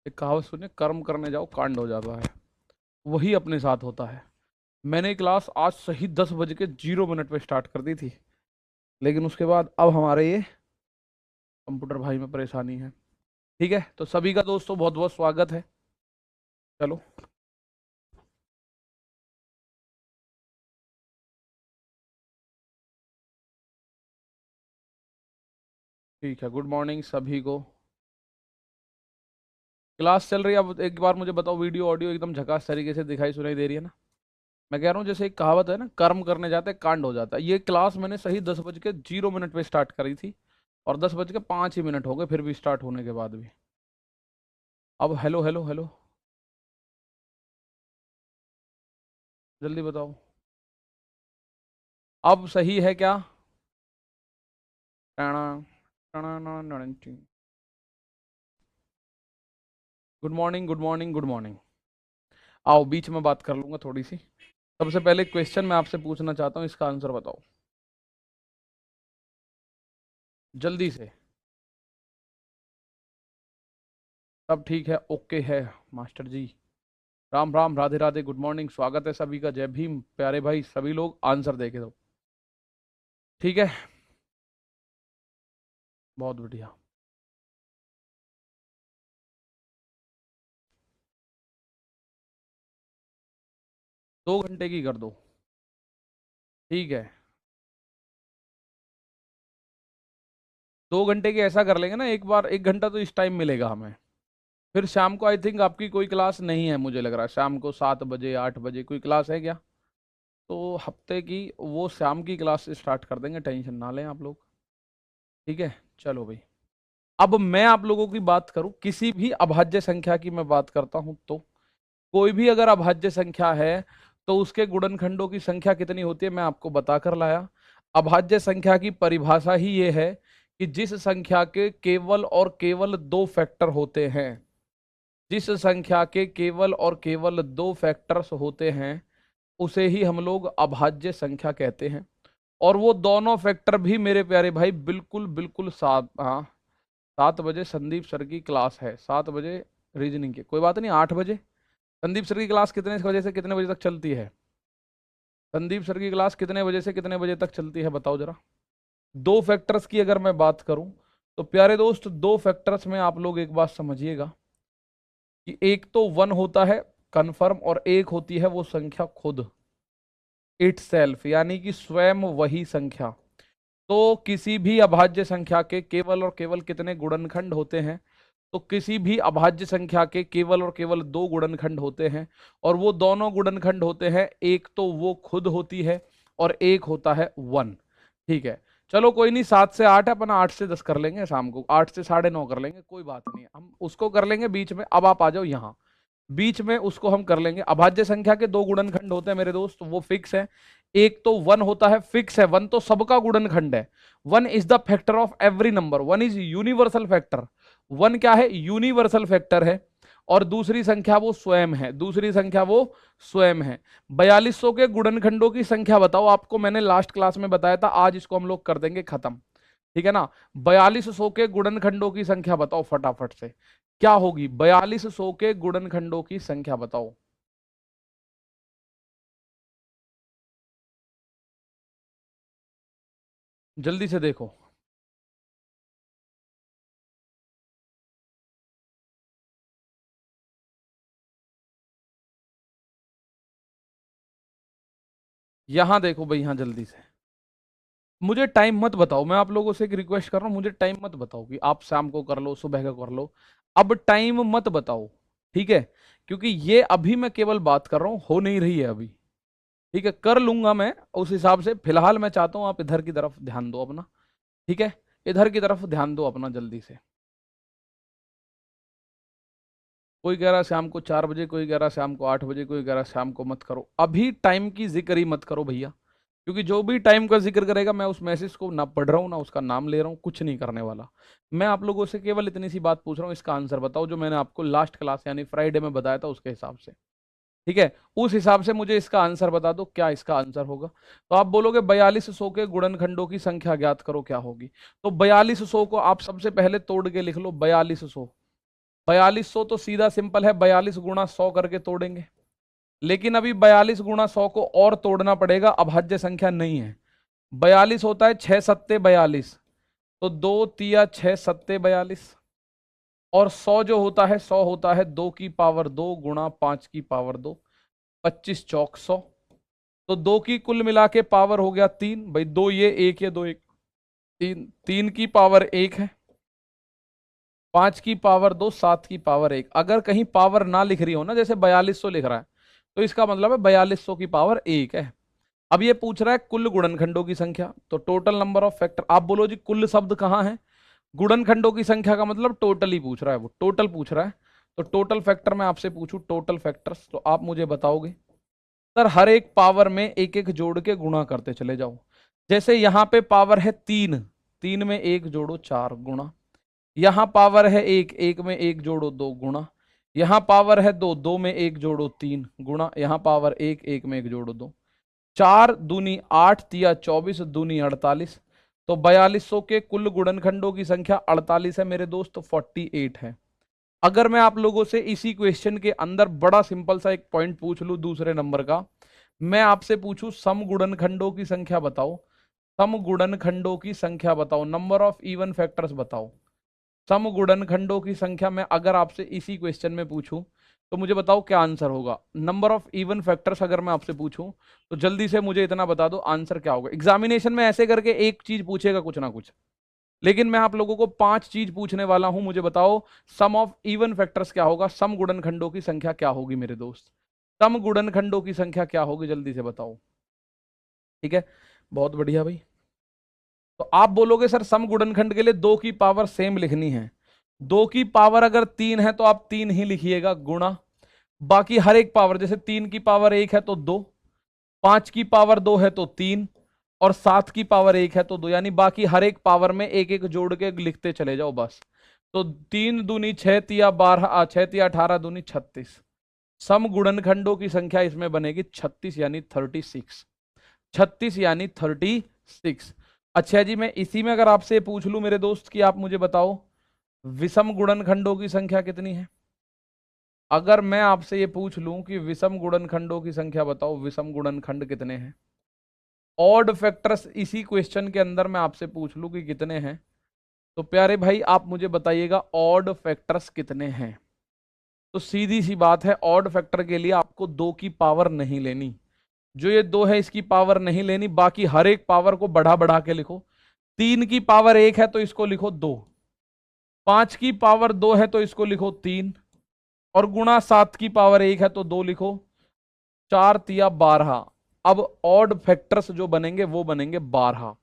एक कहावत सुनिए, कर्म करने जाओ कांड हो जाता है। वही अपने साथ होता है। मैंने क्लास आज सही 10 बज के 0 मिनट पे स्टार्ट कर दी थी, लेकिन उसके बाद अब हमारे ये कंप्यूटर भाई में परेशानी है। ठीक है, तो सभी का दोस्तों बहुत बहुत स्वागत है। चलो, ठीक है, गुड मॉर्निंग सभी को। क्लास चल रही है। अब एक बार मुझे बताओ, वीडियो ऑडियो एकदम झकास तरीके से दिखाई सुनाई दे रही है ना? मैं कह रहा हूँ जैसे एक कहावत है ना, कर्म करने जाते कांड हो जाता है। ये क्लास मैंने सही 10 बज के 0 मिनट पे स्टार्ट करी थी, और 10 बज के 5 ही मिनट हो गए फिर भी स्टार्ट होने के बाद भी। अब हेलो हेलो हेलो, जल्दी बताओ, अब सही है क्या? टाणा, टाणा, टाणा, टाणा, टी। Good morning, good morning, good morning. आओ, बीच में बात कर लूंगा थोड़ी सी। सबसे पहले क्वेश्चन मैं आपसे पूछना चाहता हूँ, इसका आंसर बताओ जल्दी से। सब ठीक है, ओके है मास्टर जी। राम राम, राधे राधे, गुड मॉर्निंग, स्वागत है सभी का, जय भीम प्यारे भाई। सभी लोग आंसर देके दो। ठीक है, बहुत बढ़िया। 2 घंटे की कर दो। ठीक है, 2 घंटे की ऐसा कर लेंगे ना, एक बार 1 घंटा तो इस टाइम मिलेगा हमें। फिर शाम को आई थिंक आपकी कोई क्लास नहीं है, मुझे लग रहा है शाम को 7 बजे 8 बजे कोई क्लास है क्या? तो हफ्ते की वो शाम की क्लास स्टार्ट कर देंगे, टेंशन ना लें आप लोग। ठीक है, चलो भाई। अब मैं आप लोगों की बात करूं, किसी भी अभाज्य संख्या की मैं बात करता हूं, तो कोई भी अगर अभाज्य संख्या है तो उसके गुणनखंडों की संख्या कितनी होती है, मैं आपको बता कर लाया। अभाज्य संख्या की परिभाषा ही ये है कि जिस संख्या के केवल और केवल दो फैक्टर होते हैं, जिस संख्या के केवल और केवल दो फैक्टर्स होते हैं, उसे ही हम लोग अभाज्य संख्या कहते हैं। और वो दोनों फैक्टर भी मेरे प्यारे भाई बिल्कुल बिल्कुल सात, हाँ, 7 बजे संदीप सर की क्लास है, 7 बजे रीजनिंग की। कोई बात नहीं, 8 बजे संदीप सर की क्लास कितने बजे से कितने बजे तक चलती है? संदीप सर की क्लास कितने बजे से कितने बजे तक चलती है, बताओ जरा। दो फैक्टर्स की अगर मैं बात करूं, तो प्यारे दोस्त दो फैक्टर्स में आप लोग एक बात समझिएगा कि एक तो वन होता है कन्फर्म, और एक होती है वो संख्या खुद, इट सेल्फ, यानी कि स्वयं वही संख्या। तो किसी भी अभाज्य संख्या के केवल और केवल कितने गुणनखंड होते हैं? तो किसी भी अभाज्य संख्या के केवल और केवल दो गुणनखंड होते हैं, और वो दोनों गुणनखंड होते हैं, एक तो वो खुद होती है और एक होता है वन। ठीक है, चलो कोई नहीं, 7 से 8 है, अपना 8 से 10 कर लेंगे, शाम को 8 से 9:30 कर लेंगे, कोई बात नहीं, हम उसको कर लेंगे बीच में। अब आप आ जाओ यहाँ, बीच में उसको हम कर लेंगे। अभाज्य संख्या के दो गुणनखंड होते हैं मेरे दोस्त, वो फिक्स है। एक तो वन होता है, फिक्स है, वन तो सबका गुणनखंड है। One is the factor of every number, one is universal factor. One क्या है? यूनिवर्सल फैक्टर है। और दूसरी संख्या वो स्वयं है, दूसरी संख्या वो स्वयं है। 4200 के गुणनखंडों की संख्या बताओ, आपको मैंने लास्ट क्लास में बताया था, आज इसको हम लोग कर देंगे खत्म। ठीक है ना? 4200 के गुणनखंडों की संख्या बताओ फटाफट से, क्या होगी? 4200 के गुणनखंडों की संख्या बताओ जल्दी से, देखो। यहां देखो भाई, यहां जल्दी से। मुझे टाइम मत बताओ, मैं आप लोगों से एक रिक्वेस्ट कर रहा हूं, मुझे टाइम मत बताओ कि आप शाम को कर लो सुबह का कर लो। अब टाइम मत बताओ, ठीक है? क्योंकि ये अभी मैं केवल बात कर रहा हूं, हो नहीं रही है अभी। ठीक है, कर लूंगा मैं उस हिसाब से। फिलहाल मैं चाहता हूं आप इधर की तरफ ध्यान दो अपना। ठीक है, इधर की तरफ ध्यान दो अपना जल्दी से। कोई कह रहा है शाम को 4 बजे, कोई कह रहा है शाम को 8 बजे, कोई कह रहा है शाम को मत करो। अभी टाइम की जिक्र ही मत करो भैया, क्योंकि जो भी टाइम का जिक्र करेगा, मैं उस मैसेज को ना पढ़ रहा हूँ ना उसका नाम ले रहा हूँ, कुछ नहीं करने वाला। मैं आप लोगों से केवल इतनी सी बात पूछ रहा हूँ, इसका आंसर बताओ, जो मैंने आपको लास्ट क्लास यानी फ्राइडे में बताया था उसके हिसाब से। ठीक है, उस हिसाब से मुझे इसका आंसर बता दो, क्या इसका आंसर होगा? तो आप बोलोगे 4200 के गुणनखंडों की संख्या ज्ञात करो, क्या होगी? तो 4200 को आप सबसे पहले तोड़ के लिख लो, 4200। 4200 तो सीधा सिंपल है, 42 गुणा 100 करके तोड़ेंगे। लेकिन अभी 42 गुणा 100 को और तोड़ना पड़ेगा, अभाज्य संख्या नहीं है। 42 होता है 6 सत्ते 42, तो 2 तिया 6 सत्ते 42, और 100 जो होता है 100 होता है 2 की पावर 2 गुणा 5 की पावर 2, 25 चौक 100। तो 2 की कुल मिला के पावर हो गया 3, भाई 2 ये 1 ये 2 1 3, 3 की पावर 1 है, 5 की पावर 2, 7 की पावर 1। अगर कहीं पावर ना लिख रही हो ना, जैसे 4200 लिख रहा है, तो इसका मतलब है 4200 की पावर 1 है। अब ये पूछ रहा है कुल गुणनखंडों की संख्या, तो टोटल नंबर ऑफ फैक्टर। आप बोलो जी कुल शब्द कहाँ है? गुणनखंडों की संख्या का मतलब टोटल ही पूछ रहा है, वो टोटल पूछ रहा है। तो टोटल फैक्टर मैं आपसे पूछूं, टोटल फैक्टर्स, तो आप मुझे बताओगे सर हर एक पावर में एक एक जोड़ के गुणा करते चले जाओ। जैसे यहां पे पावर है 3, 3 में 1 जोड़ो 4 गुणा। यहां पावर है 1, 1 में 1 जोड़ो 2 गुणा। यहां पावर है 2, 2 में 1 जोड़ो 3 गुणा। यहां पावर 1, 1 में 1 जोड़ो 2। 4 दूनी 8 तिया 24 दूनी 48। तो 4200 के कुल गुणनखंडों की संख्या 48 है मेरे दोस्त, 48 है। अगर मैं आप लोगों से इसी क्वेश्चन के अंदर बड़ा सिंपल सा एक पॉइंट पूछ लूं दूसरे नंबर का, मैं आपसे पूछूं समगुणनखंडों की संख्या बताओ, समगुणनखंडों की संख्या बताओ, नंबर ऑफ इवन फैक्टर्स बताओ। समगुणनखंडों की संख्या में अगर आपसे इसी क्वेश्चन में पूछूं तो मुझे बताओ क्या आंसर होगा। नंबर ऑफ इवन फैक्टर्स अगर मैं आपसे पूछूं तो जल्दी से मुझे इतना बता दो आंसर क्या होगा। एग्जामिनेशन में ऐसे करके एक चीज पूछेगा कुछ ना कुछ, लेकिन मैं आप लोगों को 5 चीज पूछने वाला हूं। मुझे बताओ सम ऑफ इवन फैक्टर्स क्या होगा, सम गुणनखंडों की संख्या क्या होगी मेरे दोस्त, सम गुणनखंडों की संख्या क्या होगी, जल्दी से बताओ। ठीक है, बहुत बढ़िया भाई। तो आप बोलोगे सर सम गुणनखंड के लिए 2 की पावर सेम लिखनी है। 2 की पावर अगर 3 है तो आप 3 ही लिखिएगा गुणा। बाकी हर एक पावर, जैसे 3 की पावर 1 है तो 2, 5 की पावर 2 है तो 3, और 7 की पावर 1 है तो 2, यानी बाकी हर एक पावर में एक एक जोड़ के लिखते चले जाओ बस। तो 3 दूनी 6 तिया 12, 6 तिया 18 दूनी 36। सम गुणनखंडों की संख्या इसमें बनेगी 36 यानी 36, 36 यानी 36। अच्छा जी, मैं इसी में अगर आपसे पूछ लूं मेरे दोस्त कि आप मुझे बताओ विषम गुणनखंडों की संख्या कितनी है। अगर मैं आपसे ये पूछ लूं कि विषम गुणनखंडों की संख्या बताओ, विषम गुणनखंड कितने हैं। ऑड फैक्टर्स इसी क्वेश्चन के अंदर मैं आपसे पूछ लूं कि कितने हैं, तो प्यारे भाई आप मुझे बताइएगा ऑड फैक्टर्स कितने हैं। तो सीधी सी बात है, ऑड फैक्टर के लिए आपको 2 की पावर नहीं लेनी। जो ये 2 है इसकी पावर नहीं लेनी, बाकी हर एक पावर को बढ़ा बढ़ा के लिखो। 3 की पावर 1 है तो इसको लिखो 2, 5 की पावर 2 है तो इसको लिखो 3, और गुणा 7 की पावर 1 है तो 2 लिखो। 4 तिया 12। अब ऑड फैक्टर्स जो बनेंगे वो बनेंगे 12,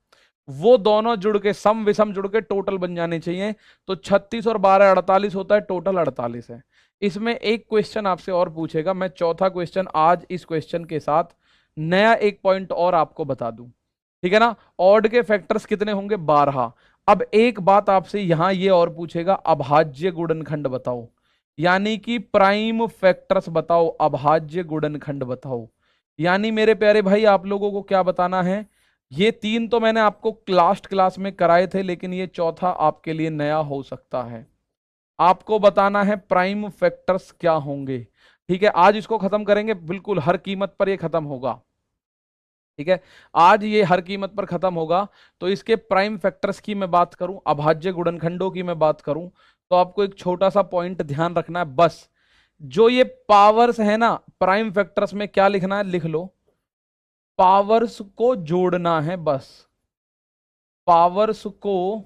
वो दोनों जुड़ के सम विषम जुड़ के टोटल बन जाने चाहिए। तो 36 और 12 48 होता है, टोटल 48 है। इसमें एक क्वेश्चन आपसे और पूछेगा, मैं चौथा क्वेश्चन आज इस क्वेश्चन के साथ नया एक पॉइंट और आपको बता दूं, ठीक है ना। ऑड के फैक्टर्स कितने होंगे, 12। अब एक बात आपसे यहां ये और पूछेगा, अभाज्य गुणनखंड बताओ, यानी कि प्राइम फैक्टर्स बताओ, अभाज्य गुणनखंड बताओ। यानी मेरे प्यारे भाई आप लोगों को क्या बताना है, ये 3 तो मैंने आपको लास्ट क्लास में कराए थे, लेकिन ये चौथा आपके लिए नया हो सकता है। आपको बताना है प्राइम फैक्टर्स क्या होंगे। ठीक है, आज इसको खत्म करेंगे, बिल्कुल हर कीमत पर ये खत्म होगा। ठीक है, आज ये हर कीमत पर खत्म होगा। तो इसके प्राइम फैक्टर्स की मैं बात करूं, अभाज्य गुणनखंडों की मैं बात करूं, तो आपको एक छोटा सा पॉइंट ध्यान रखना है बस। जो ये पावर्स है ना, प्राइम फैक्टर्स में क्या लिखना है, लिख लो पावर्स को जोड़ना है बस, पावर्स को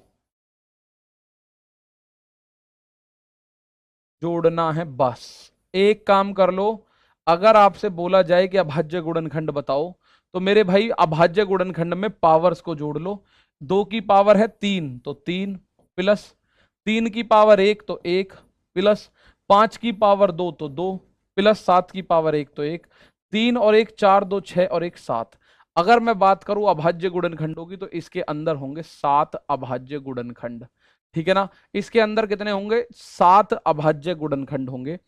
जोड़ना है बस। एक काम कर लो, अगर आपसे बोला जाए कि अभाज्य गुणनखंड बताओ, तो मेरे भाई अभाज्य गुणनखंड में पावर्स को जोड़ लो। 2 की पावर है 3 तो 3 प्लस 3 की पावर 1 तो 1 प्लस 5 की पावर 2 तो 2 प्लस 7 की पावर 1 तो 1, 3 और 1 4, 2 6 और 1 7। अगर मैं बात करूं अभाज्य गुणनखंडों की, तो इसके अंदर होंगे 7 अभाज्य गुणनखंड। ठीक है ना, इसके अंदर कितने होंगे, 7 अभाज्य गुणनखंड होंगे।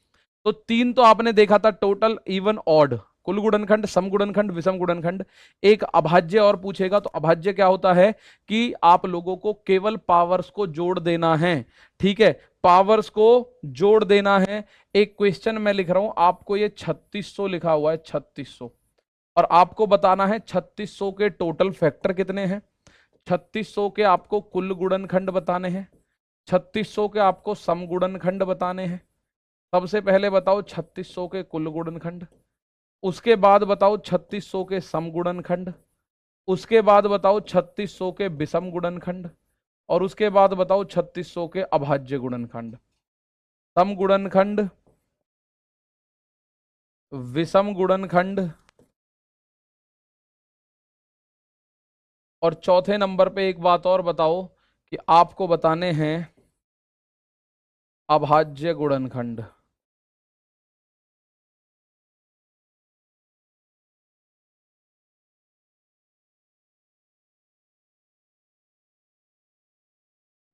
तो 3 तो आपने देखा था टोटल इवन ऑड, कुल गुणनखंड, सम गुणनखंड, विषम गुणनखंड। एक अभाज्य और पूछेगा, तो अभाज्य क्या होता है कि आप लोगों को केवल पावर्स को जोड़ देना है। ठीक है, पावर्स को जोड़ देना है। एक क्वेश्चन मैं लिख रहा हूं आपको, ये 3600 लिखा हुआ है, 3600, और आपको बताना है 3600 के टोटल फैक्टर कितने हैं, 3600 के आपको कुल गुणनखंड बताने हैं, 3600 के आपको सम गुणनखंड बताने हैं। सबसे पहले बताओ 3600 के कुल गुणनखंड, उसके बाद बताओ 3600 के सम गुणनखंड, उसके बाद बताओ 3600 के विषम गुणनखंड, और उसके बाद बताओ 3600 के अभाज्य गुणनखंड। सम गुणनखंड, विषम गुणनखंड, और चौथे नंबर पे एक बात और बताओ कि आपको बताने हैं अभाज्य गुणनखंड।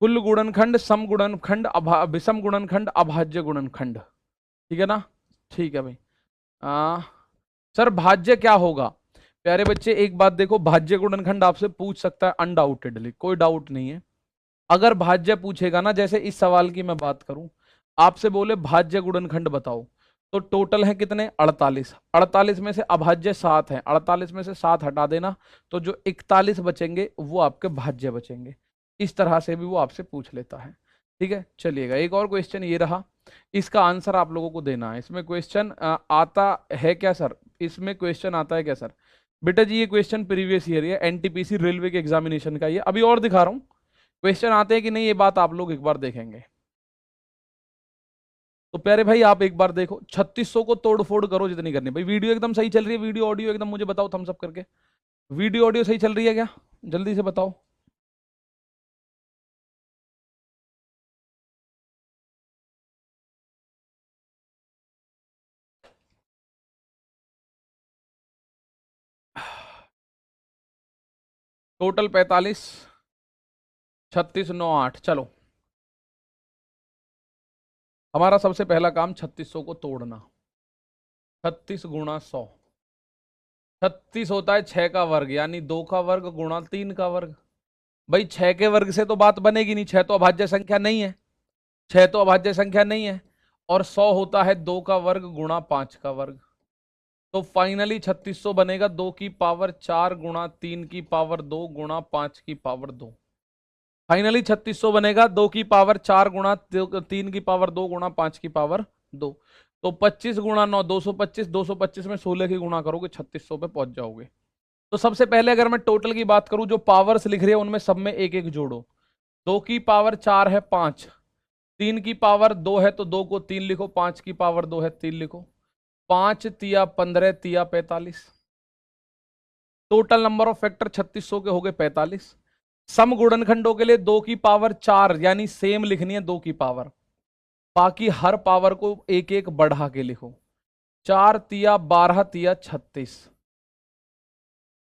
कुल गुणनखंड, सम गुणनखंड, विषम गुणनखंड, अभाज्य गुणनखंड, ठीक है ना? ठीक है भाई। आ, सर भाज्य क्या होगा? प्यारे बच्चे एक बात देखो, भाज्य गुणनखंड आपसे पूछ सकता है अनडाउटेडली, कोई डाउट नहीं है। अगर भाज्य पूछेगा ना, जैसे इस सवाल की मैं बात करूं, आपसे बोले भाज्य गुणनखंड बताओ, तो टोटल है कितने? 48। 48 में से अभाज्य 7 है, 48 में से 7 हटा देना, तो जो 41 बचेंगे वो आपके भाज्य बचेंगे। इस तरह से भी वो आपसे पूछ लेता है। ठीक है, चलिएगा एक और क्वेश्चन ये रहा, इसका आंसर आप लोगों को देना है। इसमें क्वेश्चन आता है क्या सर? इसमें क्वेश्चन आता है क्या सर? बेटा जी ये क्वेश्चन प्रीवियस ईयर है, एनटीपीसी रेलवे के एग्जामिनेशन का, ये अभी और दिखा रहा हूं क्वेश्चन आते हैं कि नहीं, ये बात आप लोग एक बार देखेंगे। तो प्यारे भाई आप एक बार देखो, 3600 को तोड़ फोड़ करो जितनी करनी। भाई वीडियो एकदम सही चल रही है, वीडियो ऑडियो एकदम मुझे बताओ थम्स अप करके, वीडियो ऑडियो सही चल रही है क्या? जल्दी से बताओ। टोटल 45, 36, 9, 8। चलो हमारा सबसे पहला काम 3600 को तोड़ना। 36 × 100, 36 होता है 6 का वर्ग, यानी 2 का वर्ग गुणा 3 का वर्ग। भाई 6 के वर्ग से तो बात बनेगी नहीं, 6 तो अभाज्य संख्या नहीं है, 6 तो अभाज्य संख्या नहीं है। और 100 होता है 2 का वर्ग गुणा 5 का वर्ग। तो फाइनली 3600 बनेगा 2 की पावर 4 गुणा 3 की पावर 2 गुणा 5 की पावर 2। फाइनली 3600 बनेगा 2 की पावर 4 गुणा 3 की पावर 2 गुणा 5 की पावर 2। तो 25 गुणा 9, 225, 225 में 16 की गुणा करोगे 3600 पे पहुंच जाओगे। तो सबसे पहले अगर मैं टोटल की बात करूं, जो पावर्स लिख रही है उनमें सब में एक एक जोड़ो। 2 की पावर 4 है 5, 3 की पावर 2 है तो 2 को 3 लिखो, 5 की पावर 2 है 3 लिखो, 5 तिया 15 तिया 45। टोटल नंबर ऑफ फैक्टर 3600 के हो गए 45। सम गुणनखंडों के लिए 2 की पावर 4 यानी सेम लिखनी है 2 की पावर, बाकी हर पावर को एक एक बढ़ा के लिखो। 4 तिया 12 तिया 36।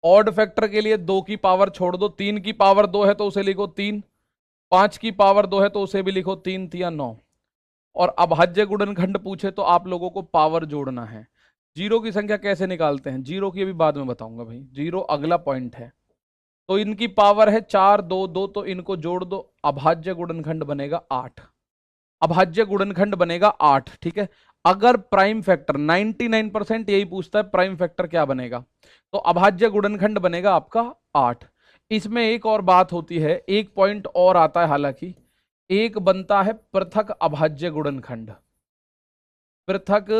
ऑड फैक्टर के लिए 2 की पावर छोड़ दो, 3 की पावर 2 है तो उसे लिखो 3, 5 की पावर 2 है तो उसे भी लिखो 3 तिया 9। और अभाज्य गुणनखंड पूछे तो आप लोगों को पावर जोड़ना है। जीरो की संख्या कैसे निकालते हैं, जीरो की अभी बाद में बताऊंगा भाई, जीरो अगला पॉइंट है। तो इनकी पावर है 4 2 2, तो इनको जोड़ दो, अभाज्य गुणनखंड बनेगा 8। अभाज्य गुणनखंड बनेगा 8, ठीक है। अगर प्राइम फैक्टर 99% यही पूछता है प्राइम फैक्टर क्या बनेगा, तो अभाज्य गुणनखंड बनेगा आपका 8। इसमें एक और बात होती है, एक पॉइंट और आता है, हालांकि एक बनता है पृथक अभाज्य गुणनखंड। पृथक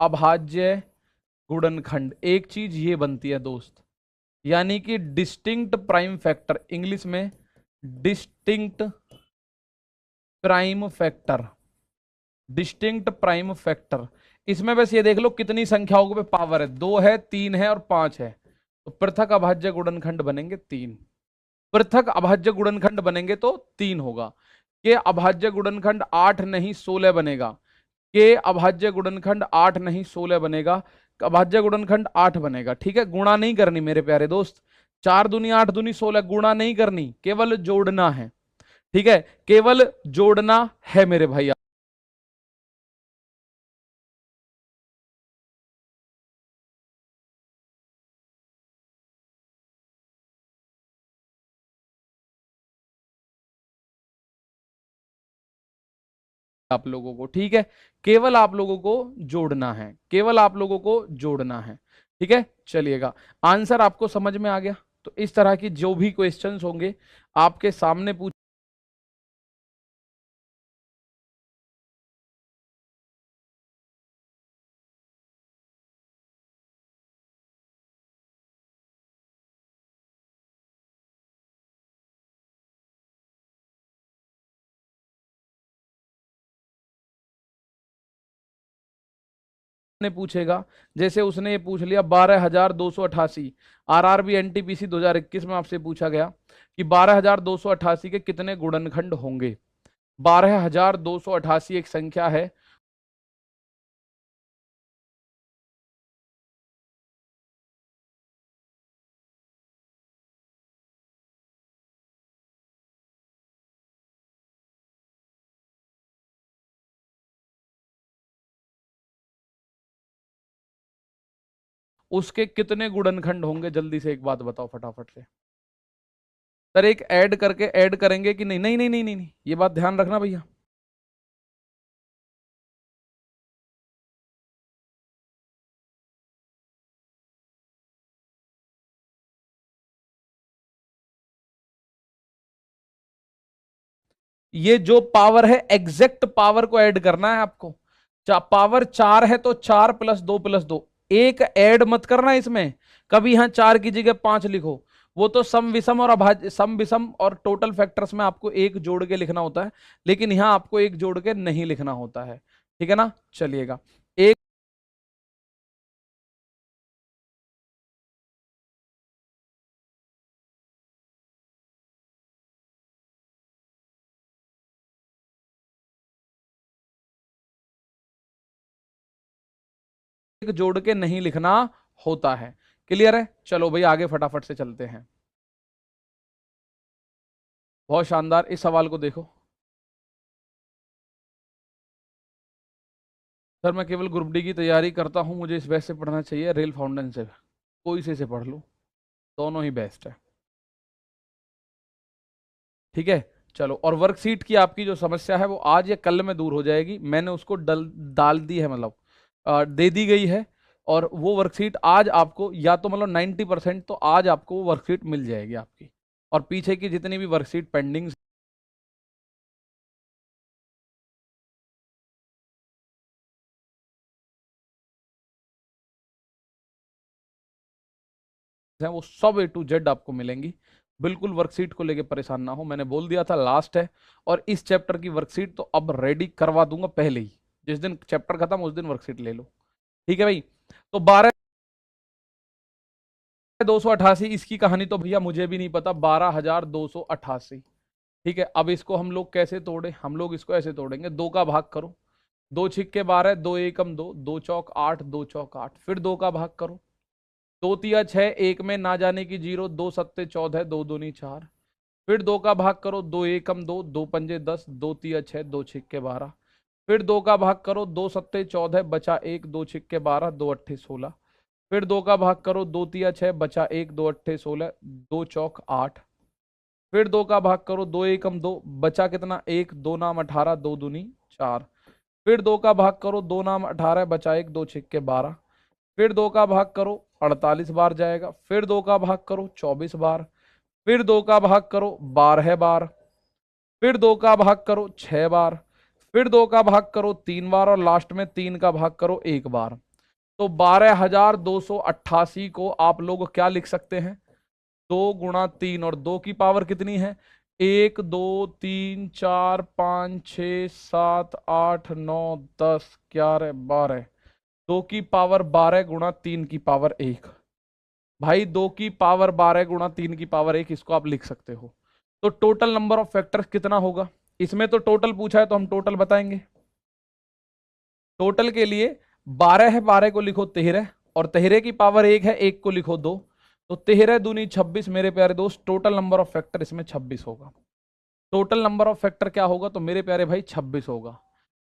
अभाज्य गुणनखंड एक चीज ये बनती है दोस्त, यानी कि डिस्टिंक्ट प्राइम फैक्टर, इंग्लिश में distinct prime factor, distinct prime factor. इसमें बस ये देख लो कितनी संख्याओं पे पावर है, 2 है 3 है और 5 है, तो पृथक अभाज्य गुणनखंड बनेंगे 3। पृथक अभाज्य गुणनखंड बनेंगे तो 3 होगा। के अभाज्य गुणनखंड 8 नहीं 16 बनेगा, के अभाज्य गुणनखंड 8 नहीं 16 बनेगा, अभाज्य गुणनखंड 8 बनेगा, ठीक है। गुणा नहीं करनी मेरे प्यारे दोस्त, 4 दूनी 8 दूनी 16, गुणा नहीं करनी, केवल जोड़ना है, ठीक है, केवल जोड़ना है मेरे भाई। आप लोगों को, ठीक है, केवल आप लोगों को जोड़ना है, केवल आप लोगों को जोड़ना है, ठीक है। चलिएगा, आंसर आपको समझ में आ गया। तो इस तरह की जो भी क्वेश्चंस होंगे आपके सामने पूछेगा, जैसे उसने ये पूछ लिया 12,288, आरआरबी एनटीपीसी 2021 में आपसे पूछा गया कि 12,288 के कितने गुणनखंड होंगे। 12,288 एक संख्या है, उसके कितने गुणनखंड होंगे, जल्दी से एक बात बताओ फटाफट से। सर एक ऐड करके ऐड करेंगे कि नहीं? नहीं नहीं नहीं नहीं, नहीं। ये बात ध्यान रखना भैया। ये जो पावर है एग्जैक्ट पावर को ऐड करना है आपको। पावर 4 है तो 4 + 2 + 2, एक ऐड मत करना इसमें। कभी यहां 4 की जगह 5 लिखो, वो तो सम विषम और अभाज्य, सम विषम और टोटल फैक्टर्स में आपको एक जोड़ के लिखना होता है, लेकिन यहां आपको एक जोड़ के नहीं लिखना होता है, ठीक है ना। चलिएगा, एक जोड़ के नहीं लिखना होता है। क्लियर है? चलो भाई आगे फटाफट से चलते हैं। बहुत शानदार, इस सवाल को देखो। सर मैं केवल ग्रुप डी की तैयारी करता हूं, मुझे इस बैच से पढ़ना चाहिए, रेल फाउंडेन से, कोई से पढ़ लो, दोनों ही बेस्ट है, ठीक है। चलो, और वर्कशीट की आपकी जो समस्या है वो आज या कल में दूर हो जाएगी, मैंने उसको डाल दी है, मतलब दे दी गई है। और वो वर्कशीट आज आपको, या तो मतलब 90% तो आज आपको वो वर्कशीट मिल जाएगी आपकी, और पीछे की जितनी भी वर्कशीट पेंडिंग हैं वो सब A to Z आपको मिलेंगी। बिल्कुल वर्कशीट को लेके परेशान ना हो, मैंने बोल दिया था लास्ट है, और इस चैप्टर की वर्कशीट तो अब रेडी करवा दूंगा पहले ही, जिस दिन चैप्टर खत्म उस दिन वर्कशीट ले लो, ठीक है भाई। तो 12,288, इसकी कहानी तो भैया मुझे भी नहीं पता, 12,288, ठीक है। अब इसको हम लोग कैसे तोड़े? हम लोग इसको ऐसे तोड़ेंगे, 2 का भाग करो, 2 छिक्के 12, 2 एकम 2, 2 चौक 8, 2 चौक 8, फिर 2 का भाग करो, 2 तिया 6, एक में ना जाने की 0, 2 सत्ते 14, 2 दूनी 4, फिर 2 का भाग करो, 2 एकम 2, 2 पंजे 10, 2 तिया 6, 2 छिक्के 12, फिर 2 का भाग करो, 2 सत्ते 14, बचा 1, 2 छिक्के 12, 2 अट्ठे 16, फिर 2 का भाग करो, 2 तिया 6, बचा 1, 2 अट्ठे 16, 2 चौक 8, फिर 2 का भाग करो, 2 एकम 2, बचा कितना? 1, 2 नाम 18, 2 दूनी 4, फिर 2 का भाग करो, 2 नाम 18, बचा 1, 2 छिक्के 12, फिर 2 का भाग करो, 48 बार जाएगा, फिर 2 का भाग करो 24 बार, फिर 2 का भाग करो 12 बार, फिर 2 का भाग करो 6 बार, फिर 2 का भाग करो 3 बार, और लास्ट में 3 का भाग करो 1 बार। तो 12,288 को आप लोग क्या लिख सकते हैं? 2 × 3, और 2 की पावर कितनी है? 1, 2, 3, 4, 5, 6, 7, 8, 9, 10, 11, 12, 2 की पावर 12 × 3 की पावर 1, भाई 2 की पावर 12 × 3 की पावर 1, इसको आप लिख सकते हो। तो टोटल नंबर ऑफ फैक्टर्स कितना होगा? इसमें तो टोटल पूछा है तो हम टोटल बताएंगे। टोटल के लिए 12 है, 12 को लिखो 13, और 13 की पावर 1 है, 1 को लिखो 2, तो 13 दूनी 26 मेरे प्यारे दोस्त, टोटल नंबर ऑफ फैक्टर इसमें 26 होगा। टोटल नंबर ऑफ फैक्टर क्या होगा? तो मेरे प्यारे भाई 26 होगा।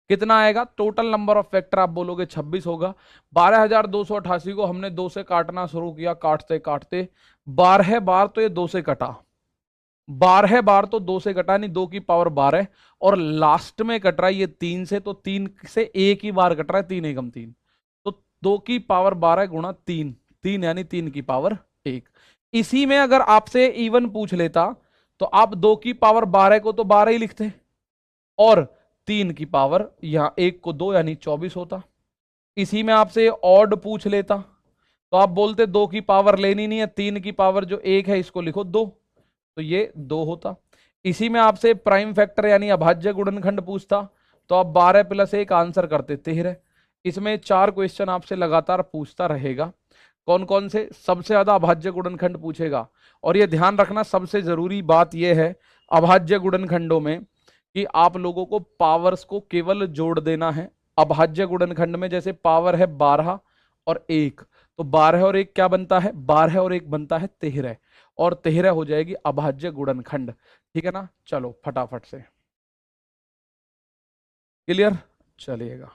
कितना आएगा? टोटल नंबर ऑफ फैक्टर आप बोलोगे 26 होगा। 12,288 को हमने 2 से काटना शुरू किया, काटते काटते 12 बार तो ये 2 से कटा, 12 बार तो 2 से कटा नहीं, 2 की पावर 12, और लास्ट में कट रहा है ये 3 से, तो 3 से एक ही बार कट रहा है, 3 एकम 3, तो 2 की पावर 12 गुणा 3, 3 यानी 3 की पावर 1। इसी में अगर आपसे इवन पूछ लेता तो आप 2 की पावर 12 को तो 12 ही लिखते, और 3 की पावर यहां 1 को 2 यानी 24 होता। इसी में आपसे ऑड पूछ लेता तो आप बोलते 2 की पावर लेनी नहीं है, 3 की पावर जो 1 है इसको लिखो 2, तो ये 2 होता। इसी में आपसे प्राइम फैक्टर यानी अभाज्य गुणनखंड पूछता तो आप 12 प्लस 1 आंसर करते 13। इसमें 4 क्वेश्चन आपसे लगातार पूछता रहेगा। कौन कौन से? सबसे ज्यादा अभाज्य गुणनखंड पूछेगा, और ये ध्यान रखना सबसे जरूरी बात यह है अभाज्य गुणनखंडों में कि आप लोगों को पावर्स को केवल जोड़ देना है। अभाज्य गुणनखंड में जैसे पावर है 12 और 1, तो 12 और 1 क्या बनता है? 12 और 1 बनता है 13, और 13 हो जाएगी अभाज्य गुणनखंड। ठीक है ना? चलो फटाफट से, क्लियर? चलिएगा।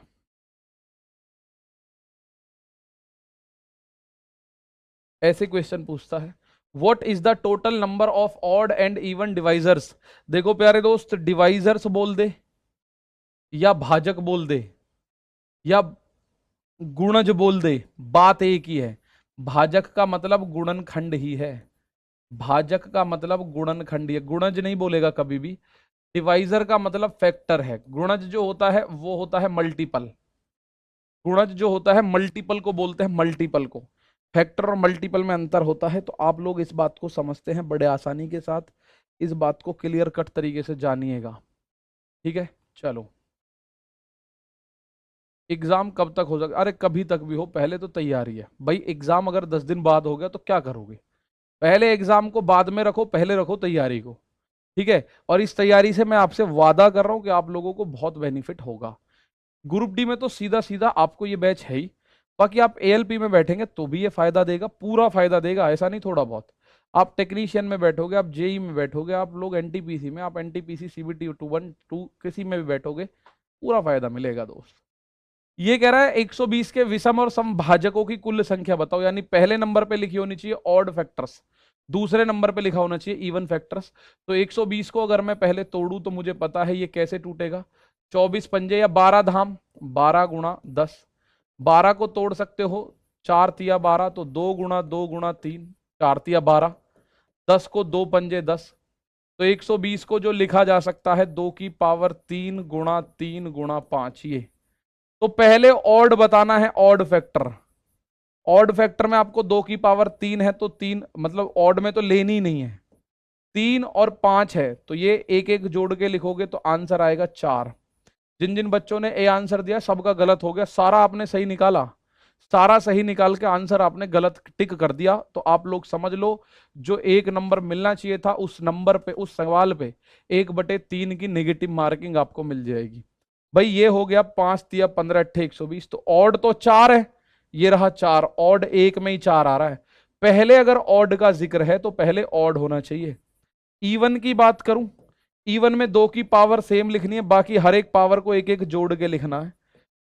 ऐसे क्वेश्चन पूछता है, what is the total number of odd and even divisors? देखो प्यारे दोस्त, डिवाइजर्स बोल दे या भाजक बोल दे या गुणज बोल दे, बात एक ही है। भाजक का मतलब गुणनखंड ही है, भाजक का मतलब गुणनखंड ही है, गुणज नहीं बोलेगा कभी भी। डिवाइजर का मतलब फैक्टर है, गुणज जो होता है वो होता है मल्टीपल। गुणज जो होता है मल्टीपल को बोलते हैं, मल्टीपल को। फैक्टर और मल्टीपल में अंतर होता है, तो आप लोग इस बात को समझते हैं बड़े आसानी के साथ, इस बात को क्लियर कट तरीके से जानिएगा। ठीक है, चलो। एग्जाम कब तक हो सकता? अरे कभी तक भी हो, पहले तो तैयारी है भाई। एग्जाम अगर 10 दिन बाद हो गया तो क्या करोगे? पहले एग्जाम को बाद में रखो, पहले रखो तैयारी को। ठीक है, और इस तैयारी से मैं आपसे वादा कर रहा हूं कि आप लोगों को बहुत बेनिफिट होगा। ग्रुप डी में तो सीधा सीधा आपको ये बैच है ही, बाकी आप एएलपी में बैठेंगे तो भी ये फायदा देगा, पूरा फायदा देगा, ऐसा नहीं थोड़ा बहुत। आप टेक्नीशियन में बैठोगे, आप जेई में बैठोगे, आप लोग एनटीपीसी में, आप एनटीपीसी सीबीटी 212 किसी में भी बैठोगे, पूरा फायदा मिलेगा दोस्त। ये कह रहा है 120 के विषम और समभाजकों की कुल संख्या बताओ, यानी पहले नंबर पे लिखी होनी चाहिए ऑड फैक्टर्स, दूसरे नंबर पे लिखा होना चाहिए इवन फैक्टर्स। तो 120 को अगर मैं पहले तोड़ू तो मुझे पता है ये कैसे टूटेगा। 24 पंजे या 12 धाम, 12 गुणा 10, 12 को तोड़ सकते हो, 4 तिया 12, तो 2 गुणा 2 गुणा 3, 4 तिया 12, 10 को 2 पंजे 10, तो 120 को जो लिखा जा सकता है 2 की पावर 3 गुणा 3 गुणा 5 ये। तो पहले ऑड बताना है, ऑड फैक्टर। ऑड फैक्टर में आपको 2 की पावर 3 है, तो 3 मतलब ऑड में तो लेनी ही नहीं है, 3 और 5 है, तो ये एक एक जोड़ के लिखोगे तो आंसर आएगा 4। जिन जिन बच्चों ने ए आंसर दिया सबका गलत हो गया, सारा आपने सही निकाला, सारा सही निकाल के आंसर आपने गलत टिक कर दिया, तो आप लोग समझ लो जो एक नंबर मिलना चाहिए था उस नंबर पे, उस सवाल पे 1/3 की नेगेटिव मार्किंग आपको मिल जाएगी। भाई ये हो गया 5 तिया 15 अट्ठे 120, तो ऑड तो 4 है, ये रहा 4, ऑड एक में ही 4 आ रहा है। पहले अगर ऑड का जिक्र है तो पहले ऑड होना चाहिए। इवन की बात करूं, इवन में 2 की पावर सेम लिखनी है, बाकी हर एक पावर को एक एक जोड़ के लिखना है।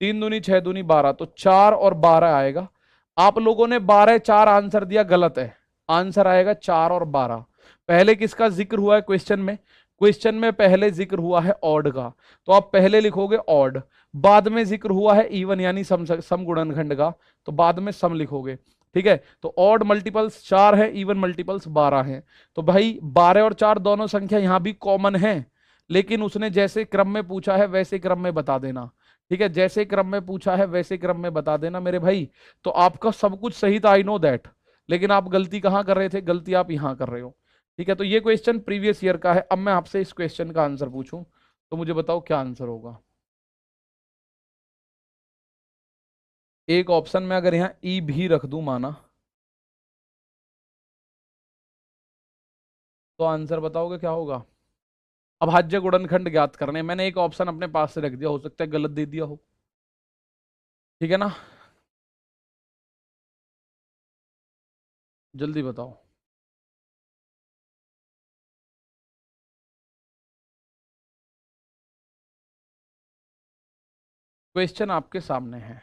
3 दूनी 6 दूनी 12, तो 4 और 12 आएगा। आप लोगों ने 12 4 आंसर दिया, गलत है, आंसर आएगा 4 और 12। पहले किसका जिक्र हुआ है क्वेश्चन में? क्वेश्चन में पहले जिक्र हुआ है ऑड का, तो आप पहले लिखोगे ऑड, बाद में जिक्र हुआ है इवन यानी सम गुणनखंड का, तो बाद में सम लिखोगे। ठीक है, तो ऑड मल्टीपल्स 4 है, इवन मल्टीपल्स 12 है। तो भाई 12 और 4 दोनों संख्या यहां भी कॉमन है, लेकिन उसने जैसे क्रम में पूछा है वैसे क्रम में बता देना। ठीक है, जैसे क्रम में पूछा है वैसे क्रम में बता देना मेरे भाई। तो आपका सब कुछ सही था, आई नो दैट, लेकिन आप गलती कहां कर रहे थे? गलती आप यहां कर रहे हो। ठीक है, तो ये क्वेश्चन प्रीवियस ईयर का है। अब मैं आपसे इस क्वेश्चन का आंसर पूछूं तो मुझे बताओ क्या आंसर होगा। एक ऑप्शन में अगर यहां ई भी रख दूं माना, तो आंसर बताओगे क्या होगा? अभाज्य गुणनखंड ज्ञात करने, मैंने एक ऑप्शन अपने पास से रख दिया, हो सकता है गलत दे दिया हो। ठीक है ना? जल्दी बताओ। क्वेश्चन आपके सामने है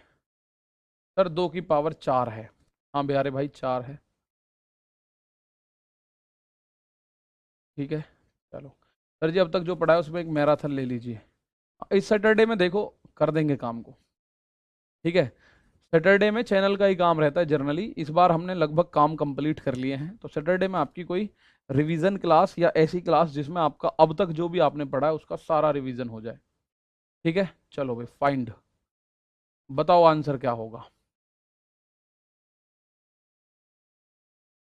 सर, 2 की पावर 4 है। हाँ बिहारी भाई 4 है। ठीक है, चलो सर जी अब तक जो पढ़ा है उसमें एक मैराथन ले लीजिए। इस सैटरडे में देखो कर देंगे काम को, ठीक है। सैटरडे में चैनल का ही काम रहता है जनरली, इस बार हमने लगभग काम कंप्लीट कर लिए हैं, तो सैटरडे में आपकी कोई रिवीजन क्लास या ऐसी क्लास जिसमें आपका अब तक जो भी आपने पढ़ा है उसका सारा रिवीजन हो जाए, ठीक है। चलो भाई फाइंड, बताओ आंसर क्या होगा।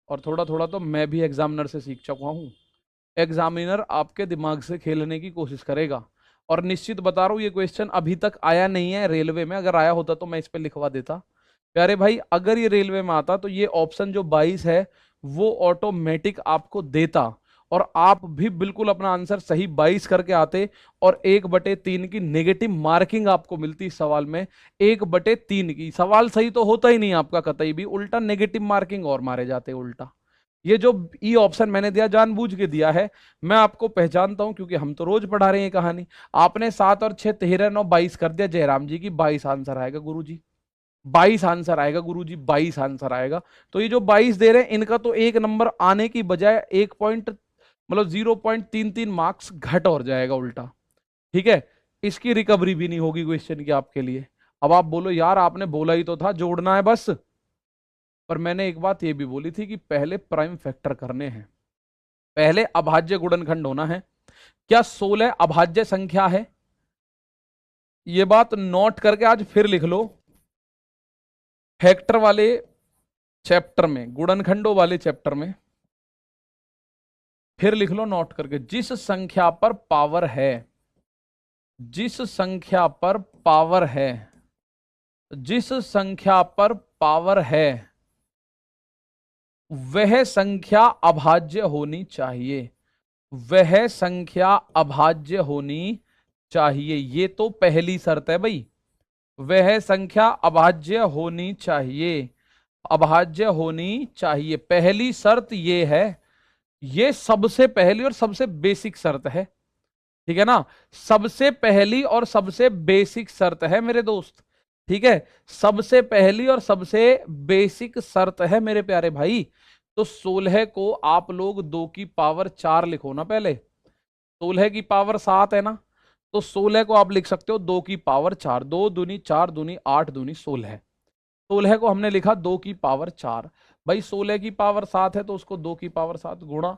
और थोड़ा थोड़ा तो मैं भी एग्जामिनर से सीख चुका हूँ, एग्जामिनर आपके दिमाग से खेलने की कोशिश करेगा। और निश्चित बता रहा हूँ ये क्वेश्चन अभी तक आया नहीं है रेलवे में, अगर आया होता तो मैं इस पर लिखवा देता। प्यारे भाई अगर ये रेलवे में आता तो ये ऑप्शन जो 22 है वो ऑटोमेटिक आपको देता, और आप भी बिल्कुल अपना आंसर सही 22 करके आते, और 1/3 की नेगेटिव मार्किंग आपको मिलती इस सवाल में। 1/3 की, सवाल सही तो होता ही नहीं आपका कतई भी, उल्टा नेगेटिव मार्किंग और मारे जाते उल्टा। ये जो ई ऑप्शन मैंने दिया जानबूझ के दिया है, मैं आपको पहचानता हूं क्योंकि हम तो रोज पढ़ा रहे हैं ये कहानी। आपने 7 और 6 13 9 22 कर दिया जयराम जी की, 22 आंसर आएगा गुरुजी, 22 आंसर आएगा गुरुजी, 22 आंसर आएगा। तो ये जो 22 दे रहे हैं इनका तो एक नंबर आने की बजाय 1 पॉइंट मतलब 0.33 मार्क्स घट और जाएगा उल्टा, ठीक है। इसकी रिकवरी भी नहीं होगी क्वेश्चन की आपके लिए। अब आप बोलो यार आपने बोला ही तो था जोड़ना है बस, पर मैंने एक बात ये भी बोली थी कि पहले प्राइम फैक्टर करने हैं, पहले अभाज्य गुणनखंड होना है। क्या 16 अभाज्य संख्या है? ये बात नोट करके आज फिर लिख लो, फैक्टर वाले चैप्टर में, गुणनखंडों वाले चैप्टर में फिर लिख लो नोट करके, जिस संख्या पर पावर है, जिस संख्या पर पावर है, जिस संख्या पर पावर है वह संख्या अभाज्य होनी चाहिए, वह संख्या अभाज्य होनी चाहिए। ये तो पहली शर्त है भाई, वह संख्या अभाज्य होनी चाहिए, अभाज्य होनी चाहिए, पहली शर्त ये है। ये सबसे पहली और सबसे बेसिक शर्त है, ठीक है ना। सबसे पहली और सबसे बेसिक शर्त है मेरे दोस्त, ठीक है। सबसे पहली और सबसे बेसिक शर्त है मेरे प्यारे भाई। तो 16 को आप लोग 2 की पावर 4 लिखो ना पहले, 16 की पावर 7 है ना, तो 16 को आप लिख सकते हो 2 की पावर 4, 2 दूनी 4 दूनी 8 दूनी 16, 16 को हमने लिखा 2 की पावर 4। भाई 16 की पावर 7 है तो उसको 2 की पावर 7 गुणा,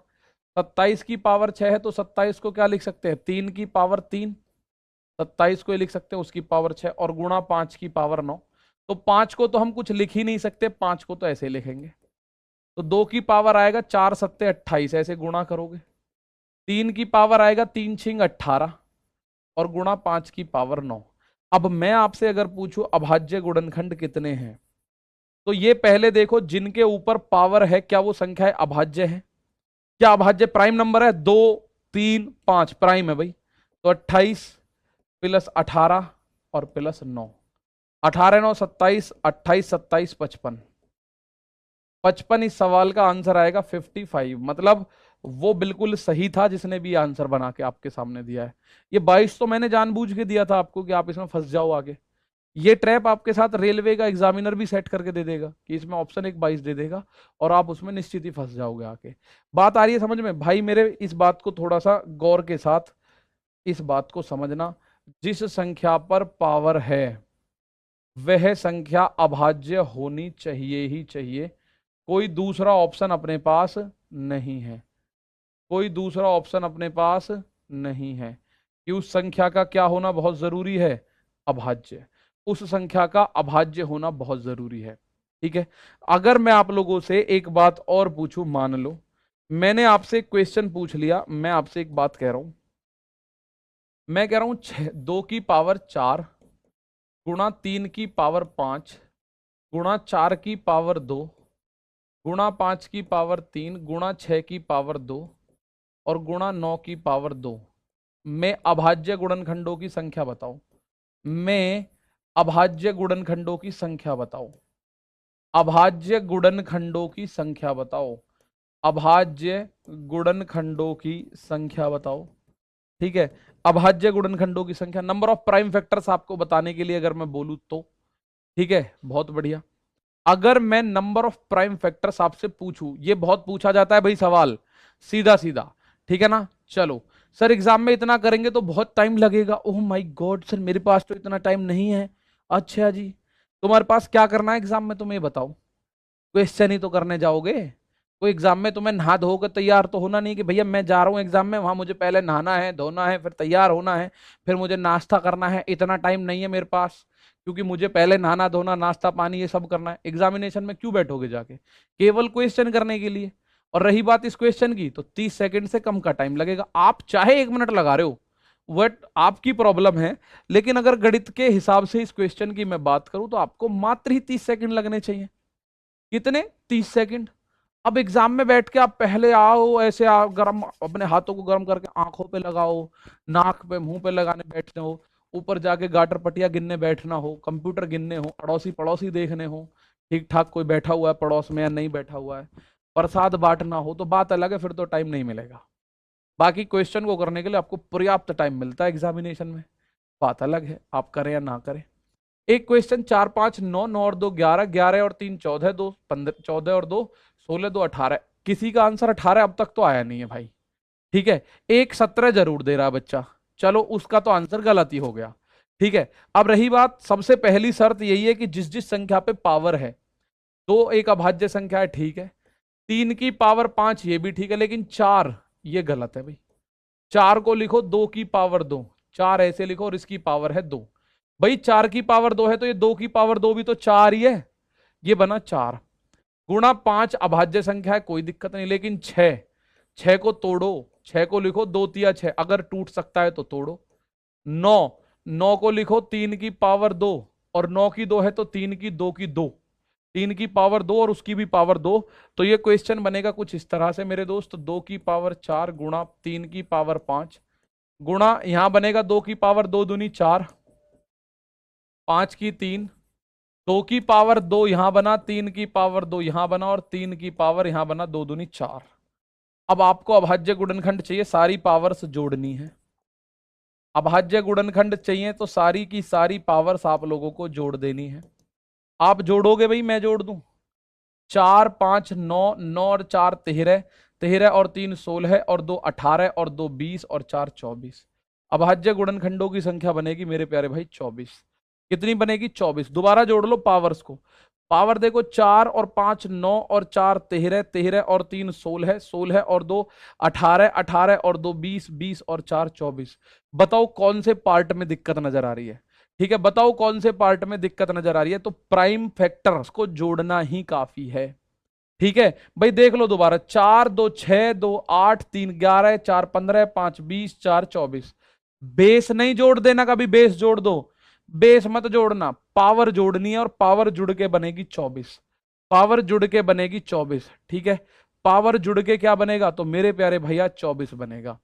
27 की पावर 6 है तो 27 को क्या लिख सकते हैं 3 की पावर 3, 27 को लिख सकते हैं उसकी पावर 6, और गुणा 5 की पावर 9। तो 5 को तो हम कुछ लिख ही नहीं सकते, 5 को तो ऐसे लिखेंगे। तो 2 की पावर आएगा 4 सत्ते 28, ऐसे गुणा करोगे। 3 की पावर आएगा 3 छिंग 18, और गुणा 5 की पावर 9। अब मैं आपसे अगर पूछूं अभाज्य गुणनखंड कितने हैं, तो ये पहले देखो जिनके ऊपर पावर है क्या वो संख्या अभाज्य है? क्या अभाज्य प्राइम नंबर है? 2 3 5 प्राइम है भाई। तो 28 प्लस 18 और प्लस 9, 18 9 27, 28 27 55, 55 इस सवाल का आंसर आएगा 55। मतलब वो बिल्कुल सही था जिसने भी आंसर बना के आपके सामने दिया है। ये 22 तो मैंने जानबूझ के दिया था आपको कि आप इसमें फंस जाओ आगे। ये ट्रैप आपके साथ रेलवे का एग्जामिनर भी सेट करके दे देगा कि इसमें ऑप्शन एक 22 दे देगा, और आप उसमें निश्चित ही फंस जाओगे आके। बात आ रही है समझ में भाई मेरे? इस बात को थोड़ा सा गौर के साथ इस बात को समझना, जिस संख्या पर पावर है वह संख्या अभाज्य होनी चाहिए ही चाहिए, कोई दूसरा ऑप्शन अपने पास नहीं है, कोई दूसरा ऑप्शन अपने पास नहीं है कि उस संख्या का क्या होना बहुत जरूरी है, अभाज्य, उस संख्या का अभाज्य होना बहुत जरूरी है, ठीक है। अगर मैं आप लोगों से एक बात और पूछूं, मान लो मैंने आपसे एक क्वेश्चन पूछ लिया, मैं आपसे एक बात कह रहा हूं, मैं कह रहा हूं 2 की पावर 4 गुणा 3 की पावर 5 गुणा 4 की पावर 2 गुणा 5 की पावर 3 गुणा 6 की पावर 2 और गुणा 9 की पावर 2 में अभाज्य गुणनखंडों की संख्या बताओ। में अभाज्य गुणनखंडों की संख्या बताओ, अभाज्य गुणनखंडों की संख्या बताओ, अभाज्य गुणनखंडों की संख्या बताओ, ठीक है। अभाज्य गुणनखंडों की संख्या, नंबर ऑफ प्राइम फैक्टर्स आपको बताने के लिए अगर मैं बोलूं तो, ठीक है, बहुत बढ़िया। अगर मैं नंबर ऑफ प्राइम फैक्टर्स आपसे पूछूं, ये बहुत पूछा जाता है भाई सवाल, सीधा सीधा ठीक है ना। चलो सर एग्जाम में इतना करेंगे तो बहुत टाइम लगेगा। ओह माय गॉड सर मेरे पास तो इतना टाइम नहीं है। अच्छा जी, तुम्हारे पास क्या करना है एग्जाम में, तुम ये बताओ। क्वेश्चन ही तो करने जाओगे। कोई एग्जाम में तुम्हें नहा धो कर तैयार तो होना नहीं कि भैया मैं जा रहा हूँ एग्जाम में, वहां मुझे पहले नहाना है, धोना है, फिर तैयार होना है, फिर मुझे नाश्ता करना है, इतना टाइम नहीं है मेरे पास, क्योंकि मुझे पहले नहाना धोना नाश्ता पानी ये सब करना है। एग्जामिनेशन में क्यों बैठोगे जाके, केवल क्वेश्चन करने के लिए। और रही बात इस क्वेश्चन की, तो 30 सेकंड से कम का टाइम लगेगा। आप चाहे 1 मिनट लगा रहे हो, वट आपकी प्रॉब्लम है, लेकिन अगर गणित के हिसाब से इस क्वेश्चन की मैं बात करूं तो आपको मात्र ही 30 सेकंड लगने चाहिए। कितने, 30 सेकंड। अब एग्जाम में बैठ के आप पहले आओ ऐसे गरम अपने हाथों को गर्म करके आंखों पे लगाओ, नाक पे मुंह पे लगाने बैठते हो, ऊपर जाके गाटर पटिया गिनने बैठना हो, कंप्यूटर गिनने हो, अड़ोसी पड़ोसी देखने हो ठीक ठाक कोई बैठा हुआ है पड़ोस में या नहीं बैठा हुआ है, प्रसाद बांटना हो, तो बात अलग है, फिर तो टाइम नहीं मिलेगा। बाकी क्वेश्चन को करने के लिए आपको पर्याप्त टाइम मिलता है एग्जामिनेशन में, बात अलग है आप करें या ना करें। एक क्वेश्चन 4 5 9, 9 और 2 11, 11 और 3 14, 2 15, 14 और 2 16, 2 18, किसी का आंसर 18 अब तक तो आया नहीं है भाई। ठीक है, एक 17 जरूर दे रहा बच्चा, चलो उसका तो आंसर गलत ही हो गया। ठीक है, अब रही बात, सबसे पहली शर्त यही है कि जिस जिस संख्या पे पावर है, दो एक अभाज्य संख्या है, ठीक है, 3 की पावर 5 ये भी ठीक है, लेकिन 4 ये गलत है भाई। 4 को लिखो 2 की पावर 2, 4 ऐसे लिखो और इसकी पावर है 2। भाई 4 की पावर 2 है तो ये 2 की पावर 2 भी तो 4 ही है, ये बना 4 गुणा 5 अभाज्य संख्या है, कोई दिक्कत नहीं, लेकिन 6, 6 को तोड़ो, 6 को लिखो 2 तिया 6, अगर टूट सकता है तो तोड़ो। 9, 9 को लिखो 3 की पावर 2, और 9 की 2 है तो 3 की 2 की 2, 3 की पावर 2 और उसकी भी पावर 2। तो ये क्वेश्चन बनेगा कुछ इस तरह से मेरे दोस्त, 2 की पावर 4 गुणा 3 की पावर 5 गुणा यहां बनेगा 2 की पावर 2 दूनी 4, 5 की 3, 2 की पावर 2 यहां बना, 3 की पावर 2 यहां बना, और 3 की पावर यहां बना, 2 दूनी 4। अब आपको अभाज्य गुणनखंड चाहिए, सारी पावर्स जोड़नी है। अभाज्य गुणनखंड चाहिए तो सारी की सारी पावर्स आप लोगों को जोड़ देनी है। आप जोड़ोगे भाई, मैं जोड़ दूं। 4 5 9, 9 और 4 13, 13 और 3 16, और 2 18, और 2 20, और 4 24। अभाज्य गुणनखंडों की संख्या बनेगी मेरे प्यारे भाई 24। कितनी बनेगी, 24। दोबारा जोड़ लो पावर्स को, पावर देखो 4 और 5 9, और 4 13, 13 और 3 16, 16 और 2 18, 18 और 2 20, 20 और 4 24। बताओ कौन से पार्ट में दिक्कत नजर आ रही है। ठीक है, बताओ कौन से पार्ट में दिक्कत नजर आ रही है। तो प्राइम फैक्टर्स को जोड़ना ही काफी है। ठीक है भाई, देख लो दोबारा, 4 2 6, 2 8 3 11, 4 15, 5 20, 4 24। बेस नहीं जोड़ देना कभी, बेस जोड़ दो, बेस मत जोड़ना, पावर जोड़नी है, और पावर जुड़ के बनेगी 24। पावर जुड़ के बनेगी 24। ठीक है, पावर जुड़ के क्या बनेगा, तो मेरे प्यारे भैया 24 बनेगा।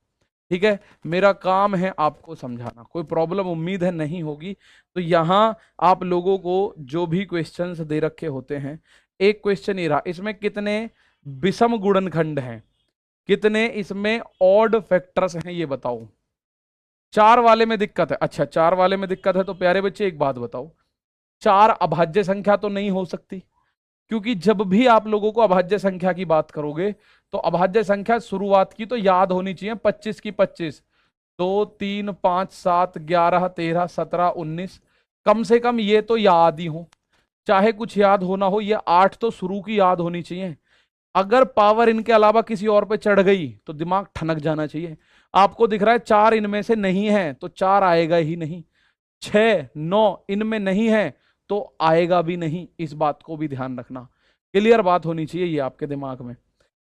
ठीक है, मेरा काम है आपको समझाना, कोई प्रॉब्लम उम्मीद है नहीं होगी। तो यहां आप लोगों को जो भी क्वेश्चंस दे रखे होते हैं, एक क्वेश्चन ये रहा, इसमें कितने विषम गुणनखंड हैं, कितने इसमें ऑड फैक्टर्स हैं, ये बताओ। 4 वाले में दिक्कत है, अच्छा 4 वाले में दिक्कत है, तो प्यारे बच्चे एक बात बताओ, 4 अभाज्य संख्या तो नहीं हो सकती, क्योंकि जब भी आप लोगों को अभाज्य संख्या की बात करोगे, तो अभाज्य संख्या शुरुआत की तो याद होनी चाहिए, 25 की 25, 2 3 5 7 11 13 17 19, कम से कम ये तो याद ही हो, चाहे कुछ याद होना हो, ये 8 तो शुरू की याद होनी चाहिए। अगर पावर इनके अलावा किसी और पे चढ़ गई तो दिमाग ठनक जाना चाहिए। आपको दिख रहा है 4 इनमें से नहीं है तो 4 आएगा ही नहीं, 6 9 इनमें नहीं है तो आएगा भी नहीं, इस बात को भी ध्यान रखना। क्लियर बात होनी चाहिए ये आपके दिमाग में।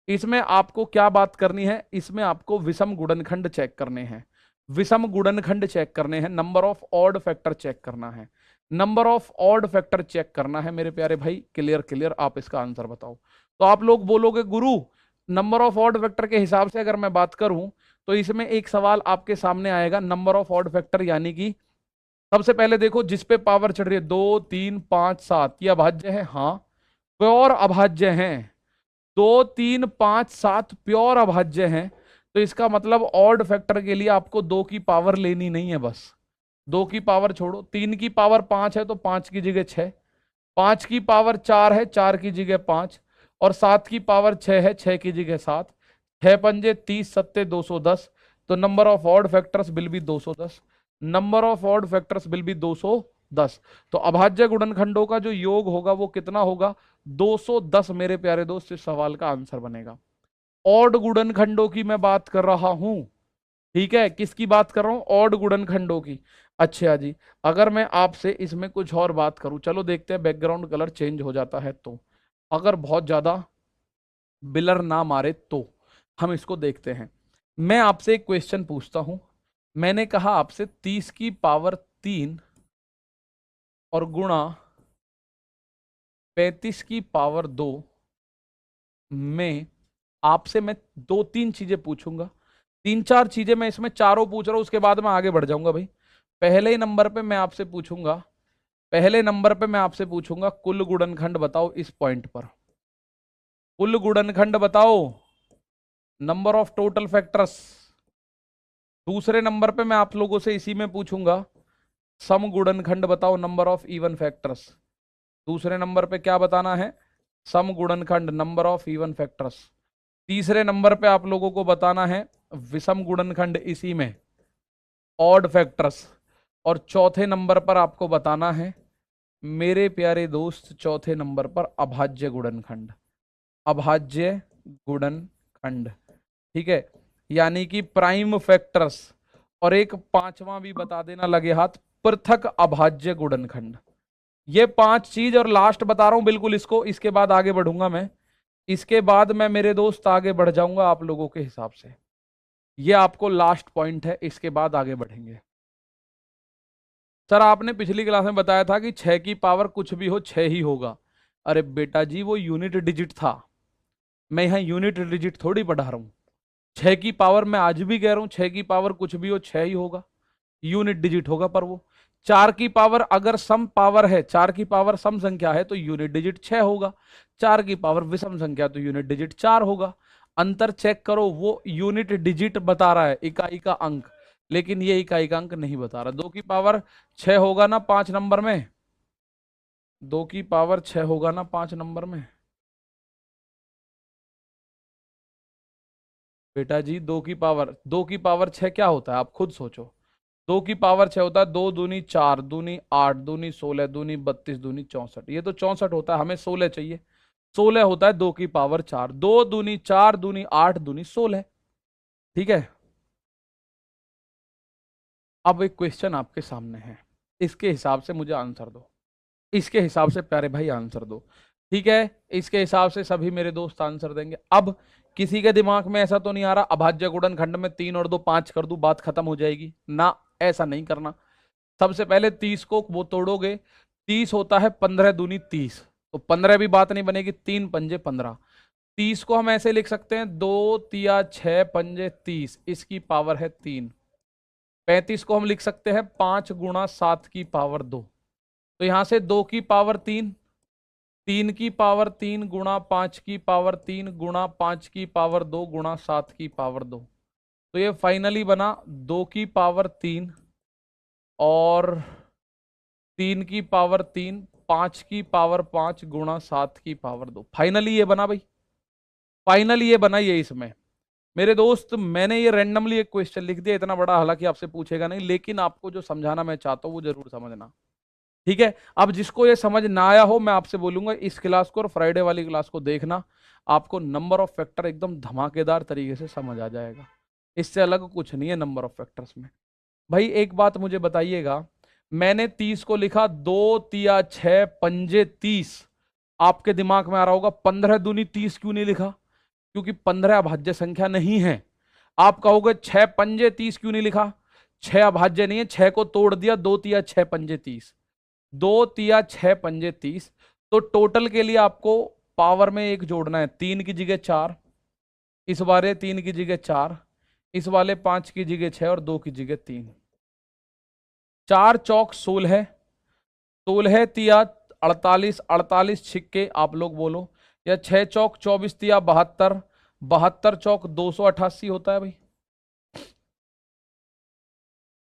इसमें आपको क्या बात करनी है, इसमें आपको विषम गुणनखंड चेक करने हैं, विषम गुणनखंड चेक करने हैं, number of odd factor check करना है, number of odd factor check करना है मेरे प्यारे भाई। क्लियर क्लियर, आप इसका आंसर बताओ। तो आप लोग बोलोगे गुरु नंबर ऑफ ऑड फैक्टर के हिसाब से अगर मैं बात करूं, तो इसमें एक सवाल आपके सामने आएगा, नंबर ऑफ ऑड फैक्टर, यानी कि सबसे पहले देखो जिस पे पावर चढ़ रही है 2 3 5 7, ये अभाज्य है, हाँ प्योर अभाज्य हैं, 2 3 5 7 प्योर अभाज्य हैं। तो इसका मतलब ऑड फैक्टर के लिए आपको 2 की पावर लेनी नहीं है, बस 2 की पावर छोड़ो, 3 की पावर 5 है तो 5 की जगह 6, 5 की पावर 4 है 4 की जगह 5, और 7 की पावर 6 है 6 की जगह 7, 6 पंजे 30 सत्ते 210, तो number of odd factors will be 210, number of odd factors will be 210। तो अभाज्य गुणनखंडों का जो योग होगा वो कितना होगा? 210 मेरे प्यारे दोस्त, इस सवाल का आंसर बनेगा। ऑड गुणनखंडों की मैं बात कर रहा हूं, ठीक है, किसकी बात कर रहा हूं? ऑड गुणनखंडों की। अच्छा जी, अगर मैं आपसे इसमें कुछ और बात करूं, चलो देखते हैं बैकग्राउंड कलर चेंज हो जाता है तो, अगर बहुत ज्यादा बिलर ना मारे तो हम इसको देखते हैं। मैं आपसे एक क्वेश्चन पूछता हूं, मैंने कहा आपसे 30 की पावर 3 और गुणा 35 की पावर 2 में आपसे मैं दो तीन चीजें पूछूंगा, तीन चार चीजें मैं इसमें चारों पूछ रहा हूं, उसके बाद मैं आगे बढ़ जाऊंगा भाई। पहले ही नंबर पे मैं आपसे पूछूंगा, पहले नंबर पे मैं आपसे पूछूंगा कुल गुणनखंड बताओ इस पॉइंट पर, कुल गुणनखंड बताओ, नंबर ऑफ टोटल फैक्टर्स। दूसरे नंबर पे मैं आप लोगों से इसी में पूछूंगा सम गुणनखंड बताओ, नंबर ऑफ इवन फैक्टर्स। दूसरे नंबर पे क्या बताना है? सम गुणनखंड, नंबर ऑफ इवन फैक्टर्स। तीसरे नंबर पे आप लोगों को बताना है विषम गुणनखंड, इसी में ऑड फैक्टर्स। और चौथे नंबर पर आपको बताना है मेरे प्यारे दोस्त, चौथे नंबर पर अभाज्य गुणनखंड, अभाज्य गुणनखंड, ठीक है, यानी कि प्राइम फैक्टर्स। और एक पांचवा भी बता देना लगे हाथ, पृथक अभाज्य गुणनखंड। ये पांच चीज और लास्ट बता रहा हूं बिल्कुल इसको, इसके बाद आगे बढ़ूंगा मैं, इसके बाद मैं मेरे दोस्त आगे बढ़ जाऊंगा आप लोगों के हिसाब से। ये आपको लास्ट पॉइंट है, इसके बाद आगे बढ़ेंगे। सर आपने पिछली क्लास में बताया था कि 6 की पावर कुछ भी हो 6 ही होगा। अरे बेटा जी वो यूनिट डिजिट था, मैं यहां यूनिट डिजिट थोड़ी पढ़ा रहा हूं। 6 की पावर मैं आज भी कह रहा हूं 6 की पावर कुछ भी हो 6 ही होगा, यूनिट डिजिट होगा। पर वो 4 की पावर अगर सम पावर है, 4 की पावर सम संख्या है तो यूनिट डिजिट 6 होगा, 4 की पावर विषम संख्या तो यूनिट डिजिट 4 होगा। अंतर चेक करो, वो यूनिट डिजिट बता रहा है, इकाई का अंक, लेकिन ये इकाई का अंक नहीं बता रहा। 2 की पावर 6 होगा ना 5 नंबर में, 2 की पावर 6 होगा ना 5 नंबर में। बेटा जी 2 की पावर 6 क्या होता है आप खुद सोचो। 2 की पावर 6 होता है 2 दूनी 4, दूनी 8, दूनी 16, दूनी 32, दूनी 64, ये तो 64 होता है, हमें 16 चाहिए। 16 होता है 2 की पावर 4, 2 दूनी 4, दूनी 8, दूनी 16, ठीक है। अब एक क्वेश्चन आपके सामने है, इसके हिसाब से मुझे आंसर दो, इसके हिसाब से प्यारे भाई आंसर दो, ठीक है। इसके हिसाब से सभी मेरे दोस्त आंसर देंगे। अब किसी के दिमाग में ऐसा तो नहीं आ रहा अभाज्य गुणनखंड में 3 और 2 5 कर दूं बात खत्म हो जाएगी ना, ऐसा नहीं करना। सबसे पहले 30 को वो तोड़ोगे, 30 होता है 15 दूनी 30, तो 15 भी बात नहीं बनेगी, 3 पंजे 15। 30 को हम ऐसे लिख सकते हैं 2 तिया 6 पंजे 30, इसकी पावर है 3। 35 को हम लिख सकते हैं 5 गुणा 7 की पावर 2, तो यहां से 2 की पावर 3, 3 की पावर 3 गुणा 5 की पावर 3 गुणा 5 की पावर 2 गुणा 7 की पावर 2, तो ये फाइनली बना 2 की पावर 3 और 3 की पावर 3, 5 की पावर 5 गुणा 7 की पावर 2, फाइनली ये बना भाई, फाइनली ये बना ये इसमें। मेरे दोस्त मैंने ये रैंडमली एक क्वेश्चन लिख दिया इतना बड़ा, हालांकि आपसे पूछेगा नहीं, लेकिन आपको जो समझाना मैं चाहता हूं वो जरूर समझना, ठीक है। अब जिसको ये समझ ना आया हो मैं आपसे बोलूंगा इस क्लास को और फ्राइडे वाली क्लास को देखना, आपको नंबर ऑफ फैक्टर एकदम धमाकेदार तरीके से समझ आ जाएगा। इससे अलग कुछ नहीं है नंबर ऑफ फैक्टर्स में। भाई एक बात मुझे बताइएगा, मैंने 30 को लिखा 2 तिया 6 पंजे 30, आपके दिमाग में आ रहा होगा 15 दूनी 30 क्यों नहीं लिखा? क्योंकि 15 अभाज्य संख्या नहीं है। आप कहोगे 6 पंजे 30 क्यों नहीं लिखा? 6 अभाज्य नहीं है, 6 को तोड़ दिया, 2 तिया 6 पंजे 30, 2 तिया 6 पंजे 30, तो टोटल के लिए आपको पावर में एक जोड़ना है, 3 की जगह 4, इस वाले 3 की जगह 4, इस वाले 5 की जगह 6 और 2 की जगह 3, 4 चौक 16, 16 तिया 48, 48 छिक्के आप लोग बोलो, या 6 चौक 24 तिया 72, 72 चौक 288 होता है भाई,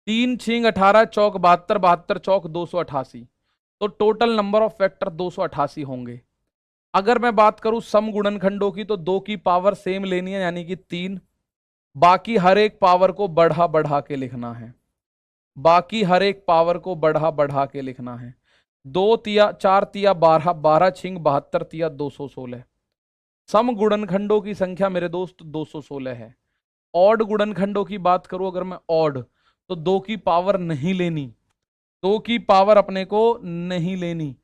3 छिंग 18 चौक 72, 72 चौक 288, तो टोटल नंबर ऑफ फैक्टर 288 होंगे। अगर मैं बात करूं सम गुणनखंडों की तो 2 की पावर सेम लेनी है यानी कि 3। बाकी हर एक पावर को बढ़ा बढ़ा के लिखना है, बाकी हर एक पावर को बढ़ा बढ़ा के लिखना है। 2 तिया 4 तिया 12, 12 छिंग 72 तिया 216। सम गुणनखंडों की संख्या मेरे दोस्त 216 है। ऑड गुणनखंडों की बात करूं अगर मैं ऑड, तो 2 की पावर नहीं लेनी, 2 की पावर अपने को नहीं लेनी।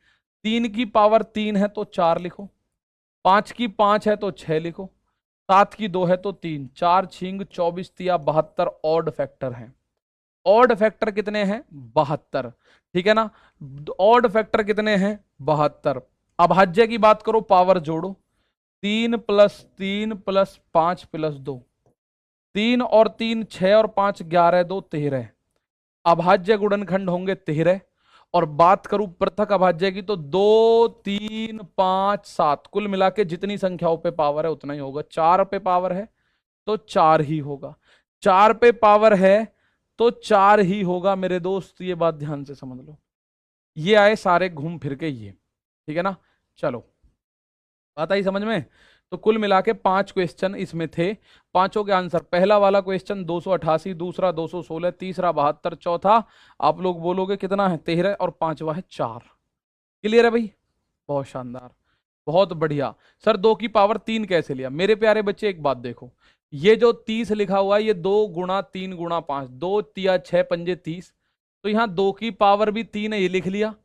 3 की पावर 3 है तो 4 लिखो, 5 की 5 है तो 6 लिखो, 7 की 2 है तो 3, 4 छिंग 24 तिया 72 ऑड फैक्टर है। ऑड फैक्टर कितने हैं? 72। ठीक है ना, ऑड फैक्टर कितने हैं? 72। अभाज्य की बात करो, पावर जोड़ो, 3 प्लस 3 प्लस 5 प्लस 2, 3 और 3 6 और 5 11 2 13। अभाज्य गुणनखंड होंगे 13। और बात करूं पृथक अभाज्य की तो 2 3 5 7 कुल मिला के जितनी संख्याओं पे पावर है उतना ही होगा। 4 पे पावर है तो 4 ही होगा, 4 पे पावर है तो 4 ही होगा मेरे दोस्त, ये बात ध्यान से समझ लो। ये आए सारे घूम फिर के ये, ठीक है ना। चलो बात आई समझ में। तो कुल मिला के 5 क्वेश्चन इसमें थे, पांचों के आंसर। पहला वाला क्वेश्चन 288, दूसरा 216, तीसरा 72, चौथा आप लोग बोलोगे कितना है? 13, और पांचवा है 4। क्लियर है भाई? बहुत शानदार, बहुत बढ़िया। सर 2 की पावर 3 कैसे लिया? मेरे प्यारे बच्चे एक बात देखो, ये जो 30 लिखा हुआ है ये 2 गुणा 3 गुणा 5, 2 तिया 6 पंजे 30। तो यहाँ 2 की पावर भी 3 है, ये लिख लिया।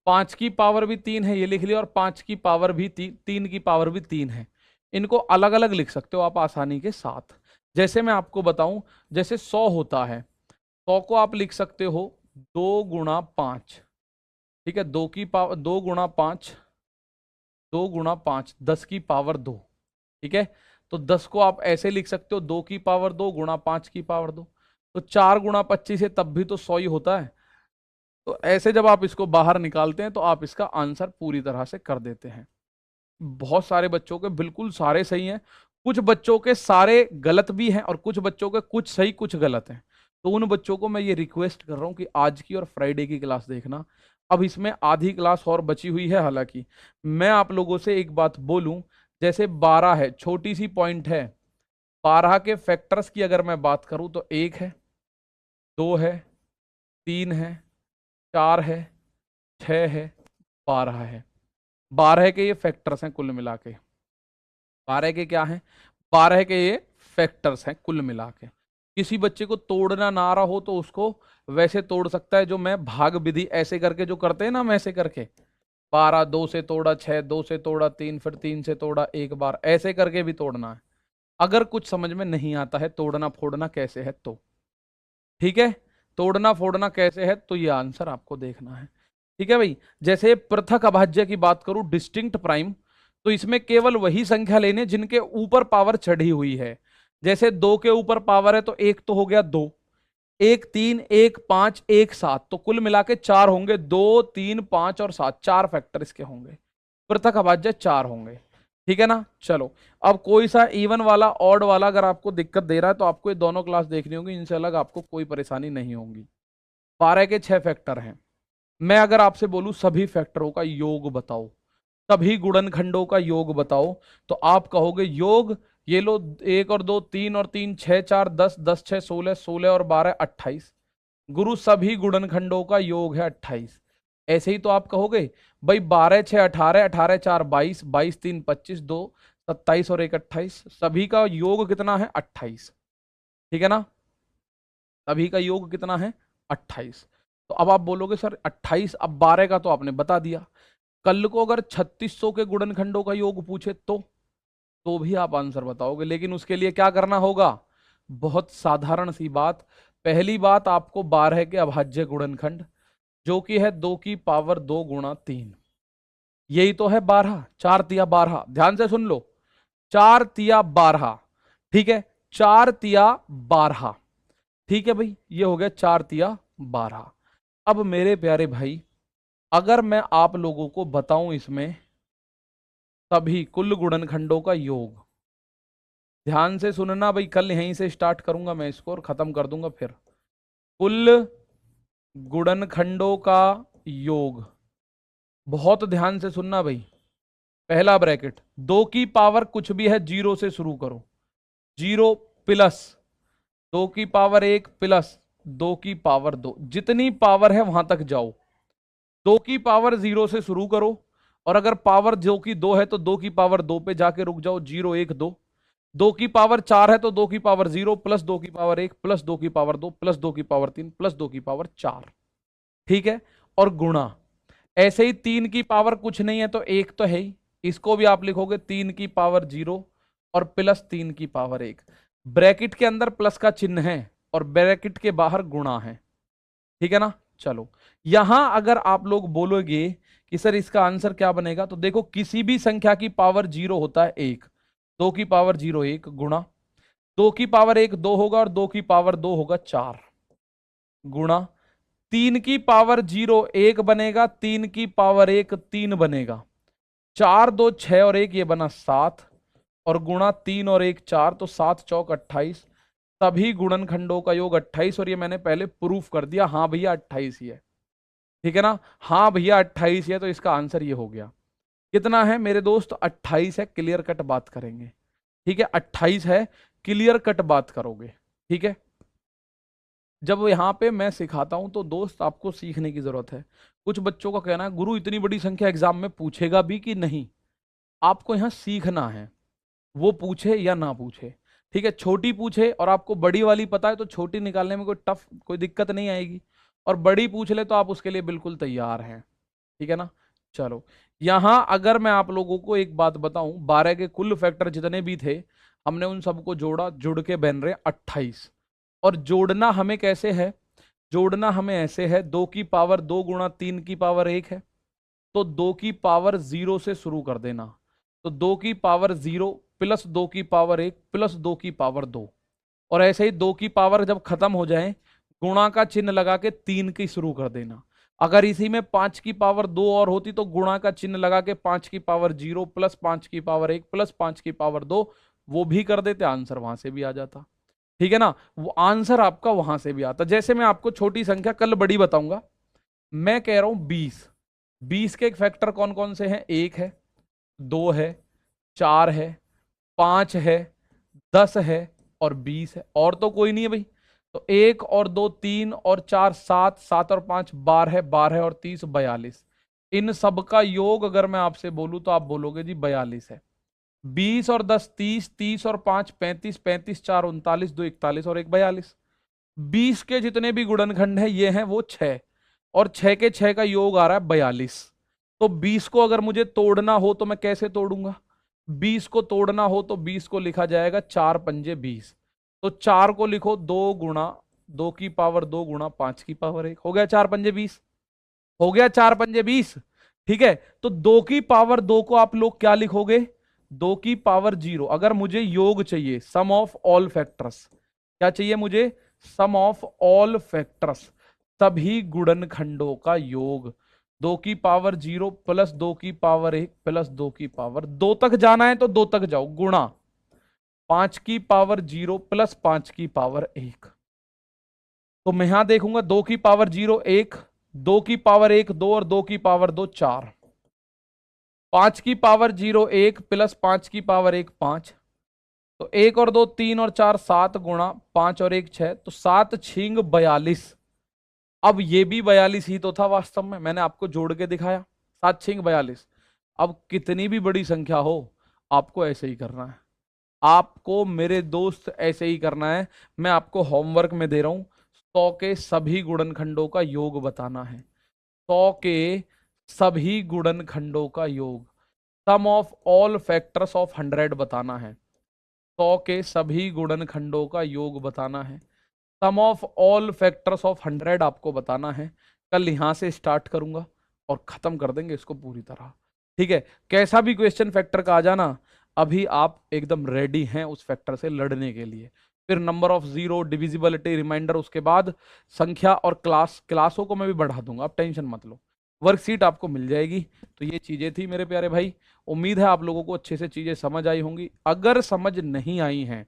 5 की पावर भी 3 है, ये लिख लिया। और 5 की पावर भी 3 की पावर भी 3 है। इनको अलग अलग लिख सकते हो आप आसानी के साथ। जैसे मैं आपको बताऊं, जैसे 100 होता है, 100 को आप लिख सकते हो 2 गुणा 5। ठीक है, 2 की पावर 2 गुणा 5, 2 गुणा 5 10 की पावर 2। ठीक है, तो 10 को आप ऐसे लिख सकते हो 2 की पावर 2 गुणा 5 की पावर 2। तो 4 गुणा 25 है तब भी तो 100 ही होता है। तो ऐसे जब आप इसको बाहर निकालते हैं तो आप इसका आंसर पूरी तरह से कर देते हैं। बहुत सारे बच्चों के बिल्कुल सारे सही हैं, कुछ बच्चों के सारे गलत भी हैं और कुछ बच्चों के कुछ सही कुछ गलत हैं। तो उन बच्चों को मैं ये रिक्वेस्ट कर रहा हूँ कि आज की और फ्राइडे की क्लास देखना। अब इसमें आधी क्लास और बची हुई है। हालांकि मैं आप लोगों से एक बात बोलूं, जैसे 12 है, छोटी सी पॉइंट है, 12 के फैक्टर्स की अगर मैं बात करूं तो 1 है, 2 है, 3 है, 4 है, 6 है, 12 है। 12 के ये फैक्टर्स हैं कुल मिला के। 12 के क्या हैं? 12 के ये फैक्टर्स हैं कुल मिला के। किसी बच्चे को तोड़ना ना आ रहा हो तो उसको वैसे तोड़ सकता है, जो मैं भाग विधि ऐसे करके जो करते हैं ना, हम ऐसे करके 12, 2 से तोड़ा 6, 2 से तोड़ा 3, फिर 3 से तोड़ा एक बार, ऐसे करके भी तोड़ना है। अगर कुछ समझ में नहीं आता है तोड़ना फोड़ना कैसे है तो, ठीक है, तोड़ना फोड़ना कैसे है तो ये आंसर आपको देखना है। ठीक है भाई। जैसे पृथक अभाज्य की बात करूं, डिस्टिंक्ट प्राइम, तो इसमें केवल वही संख्या लेने जिनके ऊपर पावर चढ़ी हुई है। जैसे 2 के ऊपर पावर है तो 1 तो हो गया 2, 1 3 1 5 1 7, तो कुल मिला के 4 होंगे। 2 3 5 और 7, 4 फैक्टर इसके होंगे। पृथक अभाज्य 4 होंगे। ठीक है ना। चलो अब कोई सा इवन वाला ऑड वाला अगर आपको दिक्कत दे रहा है तो आपको ये दोनों क्लास देखनी होगी, इनसे अलग आपको कोई परेशानी नहीं होगी। 12 के 6 फैक्टर हैं। मैं अगर आपसे बोलूं सभी फैक्टरों का योग बताओ, सभी गुणनखंडों का योग बताओ, तो आप कहोगे योग, ये लो 1 और 2 3 और 3 6 4 10, 10 6 16, 16 और 12 28। गुरु सभी गुणनखंडों का योग है 28। ऐसे ही तो आप कहोगे भाई 12 6 18, 18 4 22, 22 3 25, 2 27 और 1 28, सभी का योग कितना है? 28। ठीक है ना, सभी का योग कितना है? 28। तो अब आप बोलोगे सर 28, अब 12 का तो आपने बता दिया। कल को अगर 3600 के गुणनखंडों का योग पूछे तो भी आप आंसर बताओगे, लेकिन उसके लिए क्या करना होगा? बहुत साधारण सी बात। पहली बात, आपको 12 के अभाज्य गुणनखंड जो कि है 2 की पावर 2 गुणा 3, यही तो है 12, 4 तिया 12। ध्यान से सुन लो, 4 तिया 12। ठीक है, 4 तिया 12। ठीक है भाई, ये हो गया 4 तिया 12। अब मेरे प्यारे भाई, अगर मैं आप लोगों को बताऊं इसमें सभी कुल गुणनखंडों का योग, ध्यान से सुनना भाई, कल यहीं से स्टार्ट करूंगा मैं इसको और खत्म कर दूंगा फिर। कुल गुणनखंडों का योग, बहुत ध्यान से सुनना भाई, पहला ब्रैकेट 2 की पावर कुछ भी है 0 से शुरू करो, 0 प्लस 2 की पावर 1 प्लस 2 की पावर 2, जितनी पावर है वहां तक जाओ। 2 की पावर 0 से शुरू करो, और अगर पावर 2 की 2 है तो 2 की पावर 2 पे जाके रुक जाओ, 0 1 2। 2 की पावर 4 है तो 2 की पावर 0 प्लस 2 की पावर 1 प्लस 2 की पावर 2 प्लस 2 की पावर 3 प्लस 2 की पावर 4। ठीक है, और गुणा ऐसे ही 3 की पावर कुछ नहीं है तो 1 तो है ही, इसको भी आप लिखोगे 3 की पावर 0 और प्लस 3 की पावर 1। ब्रैकेट के अंदर प्लस का चिन्ह है और ब्रैकेट के बाहर गुणा है। ठीक है ना। चलो, यहां अगर आप लोग बोलोगे कि सर इसका आंसर क्या बनेगा, तो देखो किसी भी संख्या की पावर 0 होता है 1। 2 की पावर 0 1 गुणा 2 की पावर 1 2 होगा और 2 की पावर 2 होगा 4 गुणा 3 की पावर 0 1 बनेगा, 3 की पावर 1 3 बनेगा, 4 2 6 और 1 ये बना 7 और गुणा 3 और 1 4, तो 7 चौक 28। सभी गुणनखंडों का योग 28, और ये मैंने पहले प्रूफ कर दिया, हाँ भैया 28 ही है। ठीक है ना, हाँ भैया 28 ही है, तो इसका आंसर ये हो गया। कितना है मेरे दोस्त, 28 है। क्लियर कट बात करेंगे। ठीक है, 28 है, क्लियर कट बात करोगे। ठीक है, जब यहाँ पे मैं सिखाता हूं तो दोस्त आपको सीखने की जरूरत है। कुछ बच्चों का कहना है गुरु इतनी बड़ी संख्या एग्जाम में पूछेगा भी कि नहीं, आपको यहाँ सीखना है, वो पूछे या ना पूछे। ठीक है, छोटी पूछे और आपको बड़ी वाली पता है तो छोटी निकालने में कोई दिक्कत नहीं आएगी, और बड़ी पूछ ले तो आप उसके लिए बिल्कुल तैयार हैं। ठीक है ना। चलो, यहां अगर मैं आप लोगों को एक बात बताऊं, 12 के कुल फैक्टर जितने भी थे हमने उन सबको जोड़ा, जुड़ के बन रहे 28। और जोड़ना हमें कैसे है, जोड़ना हमें ऐसे है, 2 की पावर 2 गुणा 3 की पावर 1 है, तो 2 की पावर 0 से शुरू कर देना, तो 2 की पावर 0 प्लस 2 की पावर 1 प्लस 2 की पावर 2, और ऐसे ही 2 की पावर जब खत्म हो जाए गुणा का चिन्ह लगा के 3 की शुरू कर देना। अगर इसी में 5 की पावर 2 और होती तो गुणा का चिन्ह लगा के 5 की पावर 0 प्लस 5 की पावर 1 प्लस 5 की पावर 2 वो भी कर देते, आंसर वहां से भी आ जाता। ठीक है ना, वो आंसर आपका वहां से भी आता। जैसे मैं आपको छोटी संख्या कल बड़ी बताऊंगा, मैं कह रहा हूं 20। 20 के फैक्टर कौन कौन से हैं, 1 है, 2 है, 4 है, 5 है, 10 है और 20 है, और तो कोई नहीं है भाई। तो 1 और 2 3 और 4 7, 7 और 5 12, 12 और 30 42। इन सब का योग अगर मैं आपसे बोलूं तो आप बोलोगे जी 42 है। 20 और 10 30, 30 और 5 35, 35 4 39, 2 41 और 1 42। 20 के जितने भी गुणनखंड है ये हैं वो 6, और 6 के 6 का योग आ रहा है 42। तो 20 को अगर मुझे तोड़ना हो तो मैं कैसे तोड़ूंगा, 20 को तोड़ना हो तो 20 को लिखा जाएगा 4 पंजे 20। तो 4 को लिखो 2 गुणा 2 की पावर 2 गुणा 5 की पावर 1, हो गया 4 पंजे 20, हो गया 4 पंजे 20। ठीक है, तो 2 की पावर 2 को आप लोग क्या लिखोगे, 2 की पावर 0। अगर मुझे योग चाहिए, सम ऑफ ऑल फैक्टर्स, क्या चाहिए मुझे, सम ऑफ ऑल फैक्टर्स, सभी गुणनखंडों का योग। 2 की पावर 0 प्लस 2 की पावर 1 प्लस 2 की पावर 2 तक जाना है तो 2 तक जाओ, गुणा 5 की पावर 0 प्लस 5 की पावर 1। तो मैं यहां देखूंगा 2 की पावर 0 1, 2 की पावर 1 2 और 2 की पावर 2 4, 5 की पावर 0 1 प्लस 5 की पावर 1 5, तो 1 और 2 3 और 4 7 गुणा 5 और 1 6, तो 7 छिंग 42। अब ये भी 42 ही तो था वास्तव में, मैंने आपको जोड़ के दिखाया, 7 छिंग 42। अब कितनी भी बड़ी संख्या हो आपको ऐसे ही करना है, आपको मेरे दोस्त ऐसे ही करना है। मैं आपको होमवर्क में दे रहा हूं, 100 के सभी गुणनखंडों का योग बताना है, 100 के सभी गुणनखंडों का योग, सम ऑफ ऑल फैक्टर्स ऑफ 100 बताना है, 100 के सभी गुणनखंडों का योग बताना है, सम ऑफ ऑल फैक्टर्स ऑफ 100 आपको बताना है। कल यहां से स्टार्ट करूंगा और खत्म कर देंगे इसको पूरी तरह। ठीक है, कैसा भी क्वेश्चन फैक्टर का आ जाना, अभी आप एकदम रेडी हैं उस फैक्टर से लड़ने के लिए। फिर number of zero, divisibility, remainder, उसके बाद संख्या और क्लासों को मैं भी बढ़ा दूंगा, आप टेंशन मत लो, वर्कशीट आपको मिल जाएगी। तो ये चीजें थी मेरे प्यारे भाई, उम्मीद है आप लोगों को अच्छे से चीजें समझ आई होंगी। अगर समझ नहीं आई हैं,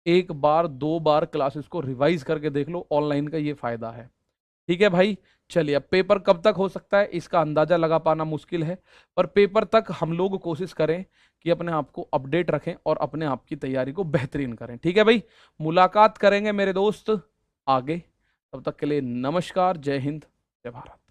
एक बार 2 बार क्लासेस को रिवाइज करके देख लो, ऑनलाइन का ये फायदा है। ठीक है भाई। चलिए, अब पेपर कब तक हो सकता है इसका अंदाजा लगा पाना मुश्किल है, पर पेपर तक हम लोग कोशिश करें कि अपने आप को अपडेट रखें और अपने आप की तैयारी को बेहतरीन करें। ठीक है भाई, मुलाकात करेंगे मेरे दोस्त आगे। तब तक के लिए नमस्कार, जय हिंद, जय भारत।